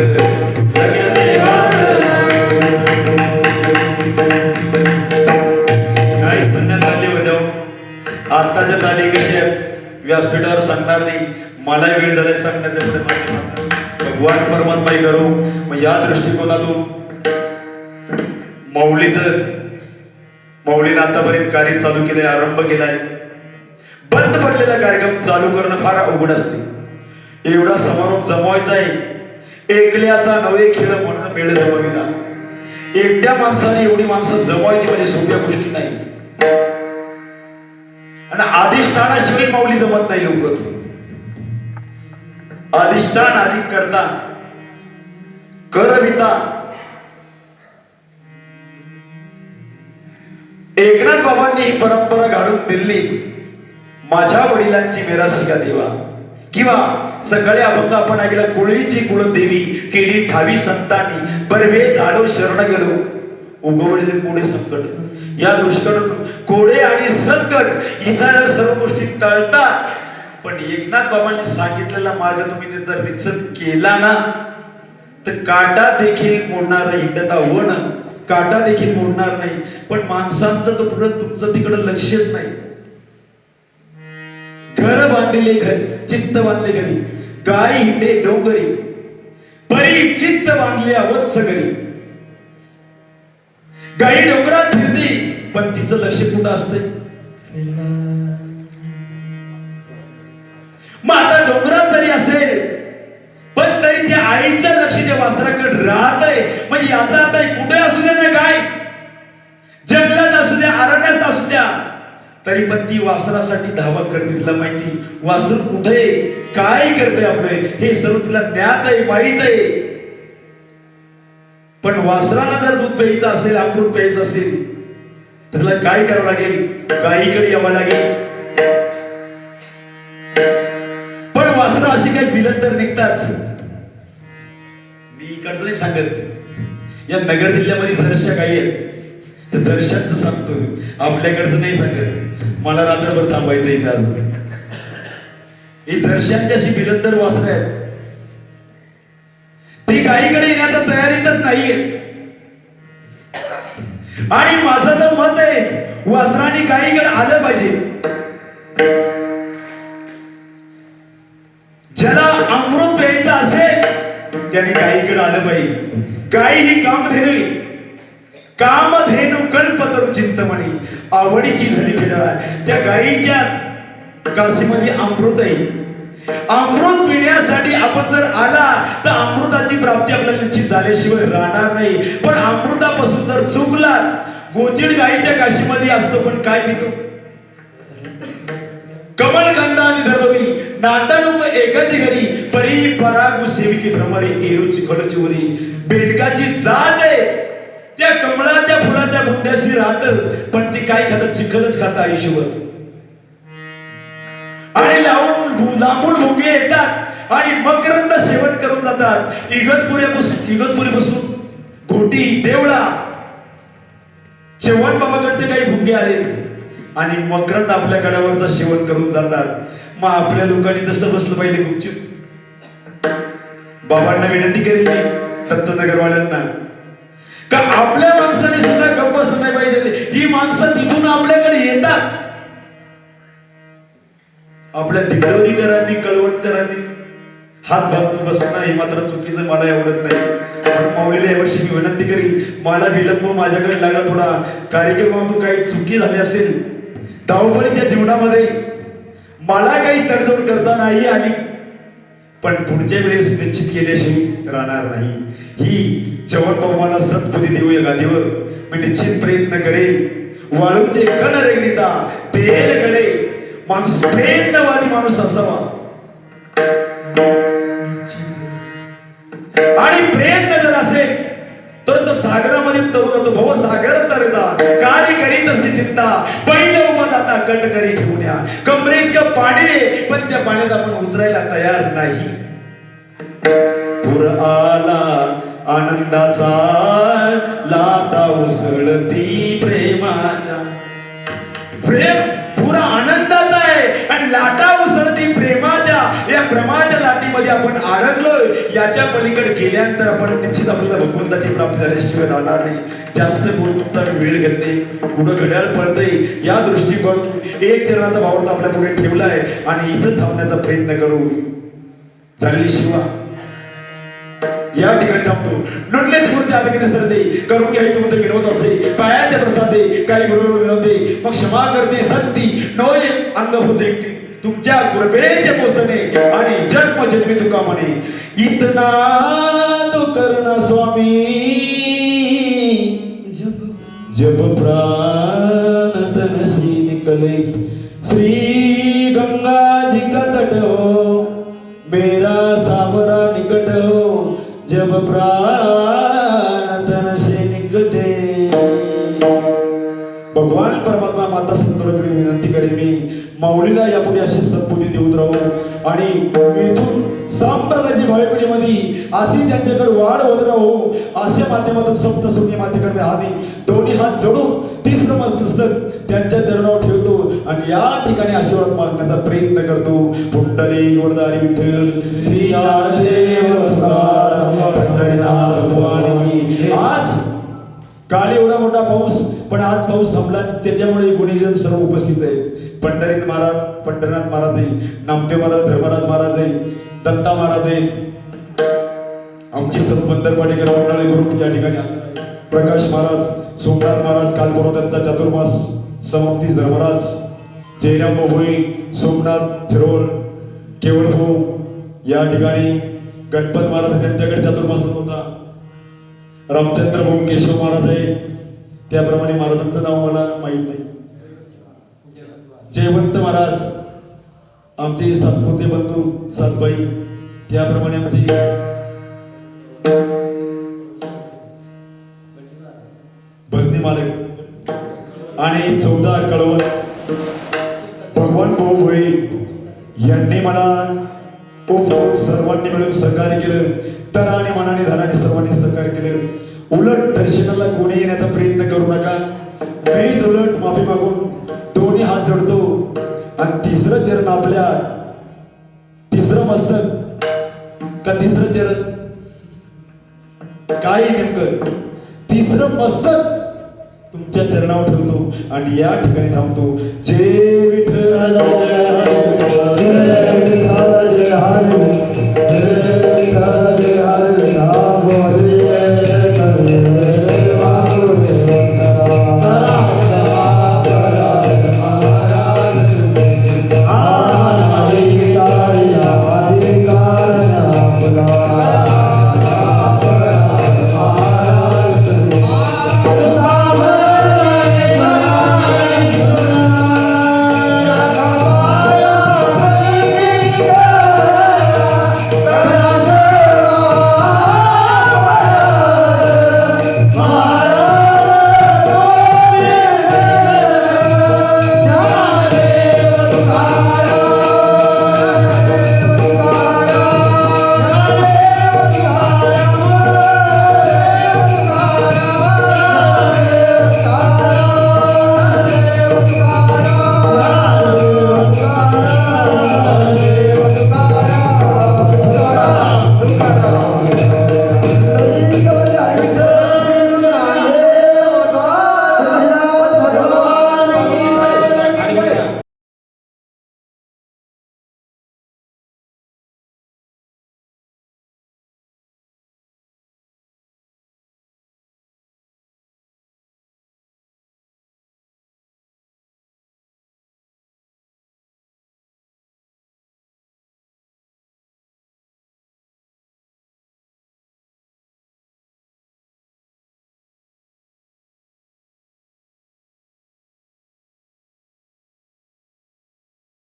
Speaker 2: लग्नात काय जुन्या ताली होत्या आत्ताच्या ताली कशा व्यासपीठावर सांगणार नाही मला वेळ झालाय सांगण्याच्या पुढे भगवान परमात्मा करू मग या दृष्टिकोनातून माऊलीनं आतापर्यंत कार्य चालू केलंय आरंभ केलाय बंद पडलेला कार्यक्रम चालू करणं फार अवघड असते एवढा समारोप जमवायचा आहे एकल्याचा नवे खेळ म्हणून मेळ जमविला एकट्या माणसाने एवढी माणसं जमवायची म्हणजे सोप्या गोष्टी नाही आणि अधिष्ठानाशिवाय माऊली जमत नाही लवकर अधिष्ठान अधिक करता करविता एकनाथ बाबांनी ही परंपरा घालून दिली माझ्या वडिलांची मेरासिका देवा किंवा सकाळी अभंग आपण ऐकला कुळीची कुळदेवी केली ठावी संतांनी परवे झालो शरण गेलो उगवलेले कोडे संकट या दुष्काळातून कोडे आणि संकट इतर सर्व गोष्टी टळतात पण एकनाथ बाबांनी सांगितलेला मार्ग तुम्ही जर विचार केला ना तर काटा देखील मोडणार नाही हिंडता वन काटा देखील मोडणार नाही पण माणसांचं तो पुढे तुमचं तिकडे लक्षच नाही घर बांधलेले घर चित्त बांधले घरी गाय हिंडे डोंगरी परी चित्त बांधल्या वत्स घरी गाई डोंगरात फिरते पण तिचं लक्ष कुठं असतंय मग आता डोंगरात जरी असेल पण तरी त्या आईचं लक्ष त्या वासराकडे राहत आहे म्हणजे याचा अर्थ कुठे असू द्या ना गाय जंगलात असू द्या अरण्यात असू द्या तरी पण ती वासरासाठी धावा करते तिला माहिती वासर कुठे काय करते आपले हे सर्व तिला ज्ञात आहे माहित आहे पण वासराला जर दूध प्यायचं असेल अमृत प्यायचं असेल तर तिला काय करावं लागेल गायीकडे यावं लागेल पण वासरा अशी काही बिलंडर निघतात मी इकडचं नाही सांगत या नगर जिल्ह्यामध्ये जरशा गायी आहेत तर जरशांचं सांगतो आपल्याकडचं नाही सांगत मला रात्रभर थांबायचं इथे अजून ही जरशांची अशी बिलंदर वासरे आहेत ती गायीकडे येण्याच्या तयारीतच नाहीये आणि माझं तर मत आहे वासराने गायीकडे आलं पाहिजे ज्याला अमृत प्यायचं असेल त्याने गायीकडे आलं पाहिजे गायी ही कामधेनु कल्पतरू चिंतमणी आवडीची झाली फिरा त्या गायीच्या काशीमध्ये अमृत आहे अमृत पिण्यासाठी आपण जर आला तर अमृताची प्राप्ती आपल्याला निश्चित झाल्याशिवाय राहणार नाही पण अमृतापासून जर चुकला गोचिड गायीच्या काशीमध्ये असतो पण काय पितो कमलकंदा आणि धरवी नाटानुक एकाची घरी परी परागु सेविकी भ्रमरी एरुची खडचुरी बेडकाची जात आहे त्या कमळाच्या फुलाच्या बुंड्याशी राहत पण ती काय खात चिखलच खात आयुष्यभर आणि लांबून भोंगे येतात आणि मकरंद सेवन करून जातात इगतपुरी बसून घोटी देवळा चव्हाण बाबाकडचे काही भुंगे आले आणि मकरंद आपल्या गडावरचं सेवन करून जातात मग आपल्या लोकांनी तसं बसलं पाहिजे गुपचूप बाबांना विनंती केली दत्तनगरवाल्यांना का आपल्या माणसाने सुद्धा गप्प बसलं नाही पाहिजे ही माणसं तिथून आपल्याकडे येतात आपल्या दिंडोरीकरांनी कळवणकरांनी हात बांधून बसणं हे मात्र चुकीचं मला आवडत नाही माऊलीला यावर्षी मी विनंती करीन मला विलंब माझ्याकडे लागला थोडा कार्यक्रमातून काही चुकी झाली असेल धावपळीच्या जीवनामध्ये मला काही तडजोड करता नाही आली पण पुढच्या वेळेस निश्चित केल्याशिवाय राहणार नाही ही चव्हाण बाबांना सद्बुद्धी देऊ या गादीवर मी निश्चित प्रयत्न करेन वाळूचे कण रेगणिता तेल गळे माणूस प्रेमवादी माणूस असावा आणि प्रयत्न जर असेल तर तो सागरामध्ये तरुण भव सागर तरता कार्य करीत असे चिंता पहिलं उभा जाता कंड करी ठेवण्या कमरेत का पाणी पण त्या पाण्यात आपण उतरायला तयार नाही पूर आला आनंदाचा लाटा उसळती प्रेमाच्या. प्रेम पुरा आनंदाचा आहे आणि लाटा उसळती प्रेमाच्या. या प्रेमाच्या लाटीमध्ये आपण अडकलोय. याच्या पलीकडे गेल्यानंतर आपण निश्चित आपल्याला भगवंताची प्राप्ती झाल्याशिवाय राहणार नाही. जास्त तुमचा वेळ घेत नाही. पुढं घड्याळ पळतंय या दृष्टीकोन एक चरणाचा भावार्थ आपल्या पुढे ठेवलाय आणि इथं थांबण्याचा प्रयत्न करू. झाली शिवा या ठिकाणी थांबतो. नडले गुरुते आदगिरी सरते करून घ्यावी तुमचे विनोद असे पायाचे प्रसादे काही बरोबर विनोदे मग क्षमा करते संती नोय अंग होते तुमच्या कृपेचे पोसणे आणि जन्म जन्मी तुका म्हणे. इतना तो करना स्वामी जब प्राण तन से निकले. श्री गंगा जी का तट हो मेरा सावरा निकट हो जब प्राण तन से निकले. भगवान परमात्मा माता संतोषकडे विनंती करेन मी माऊलीला यापुढे अशी सद्बुद्धी देऊत राहू आणि इथून सांप्रदायाची भावेपणीमध्ये अशी त्यांच्याकडे वाढ होत राहू. अशा माध्यमातून सप्त शून्य मातेकडे हानी दोन्ही हात जोडून तिसरं मस्तक त्यांच्या चरणावर ठेवतो आणि या ठिकाणी आशीर्वाद मागण्याचा प्रयत्न करतो. पुंडलिक वरदारी विठ्ठल श्री ज्ञानदेव तुकाराम पंढरीनाथ भगवान की. आज काल एवढा मोठा पाऊस पण आज पाऊस थांबला त्याच्यामुळे गुणीजन सर्व उपस्थित आहेत. पंढरीत महाराज पंढरीनाथ महाराज आहे, नामदेव महाराज धर्मराज महाराज आहे, दत्ता महाराज आहेत, आमचे संबंधर पाटेकर मंडळी ग्रुप या ठिकाणी प्रकाश महाराज, सोमनाथ महाराज, कालभैरव दत्ता चातुर्मास समाप्ती धर्मराज, जयराम भोई, सोमनाथ थिरोल, केवळ भाऊ या ठिकाणी गणपत महाराज त्यांच्याकडे चातुर्मास होता. रामचंद्र भाऊ केशव महाराज आहे त्याप्रमाणे महाराजांचं नाव मला माहित नाही. जयवंत महाराज आमचे सातपुते बंधू सातबाई त्याप्रमाणे आमचे भजनी मालक आणि 14 कळवण भगवान भाऊ भोई यांनी मला सर्वांनी मिळून सहकार्य केलं. तन आणि मनाने धनाने सर्वांनी सहकार्य केलं. उलट दर्शनाला कोणी येण्याचा प्रयत्न करू नका. मीच उलट माफी मागून दोन्ही हात जोडतो आणि तिसरं चरण आपल्या तिसरं मस्तक का तिसरं चरण काय नेमकं तिसरं मस्तक तुमच्या चरणावर ठेवतो आणि या ठिकाणी थांबतो. जय विठ्ठल जय विठ्ठल जय हरी.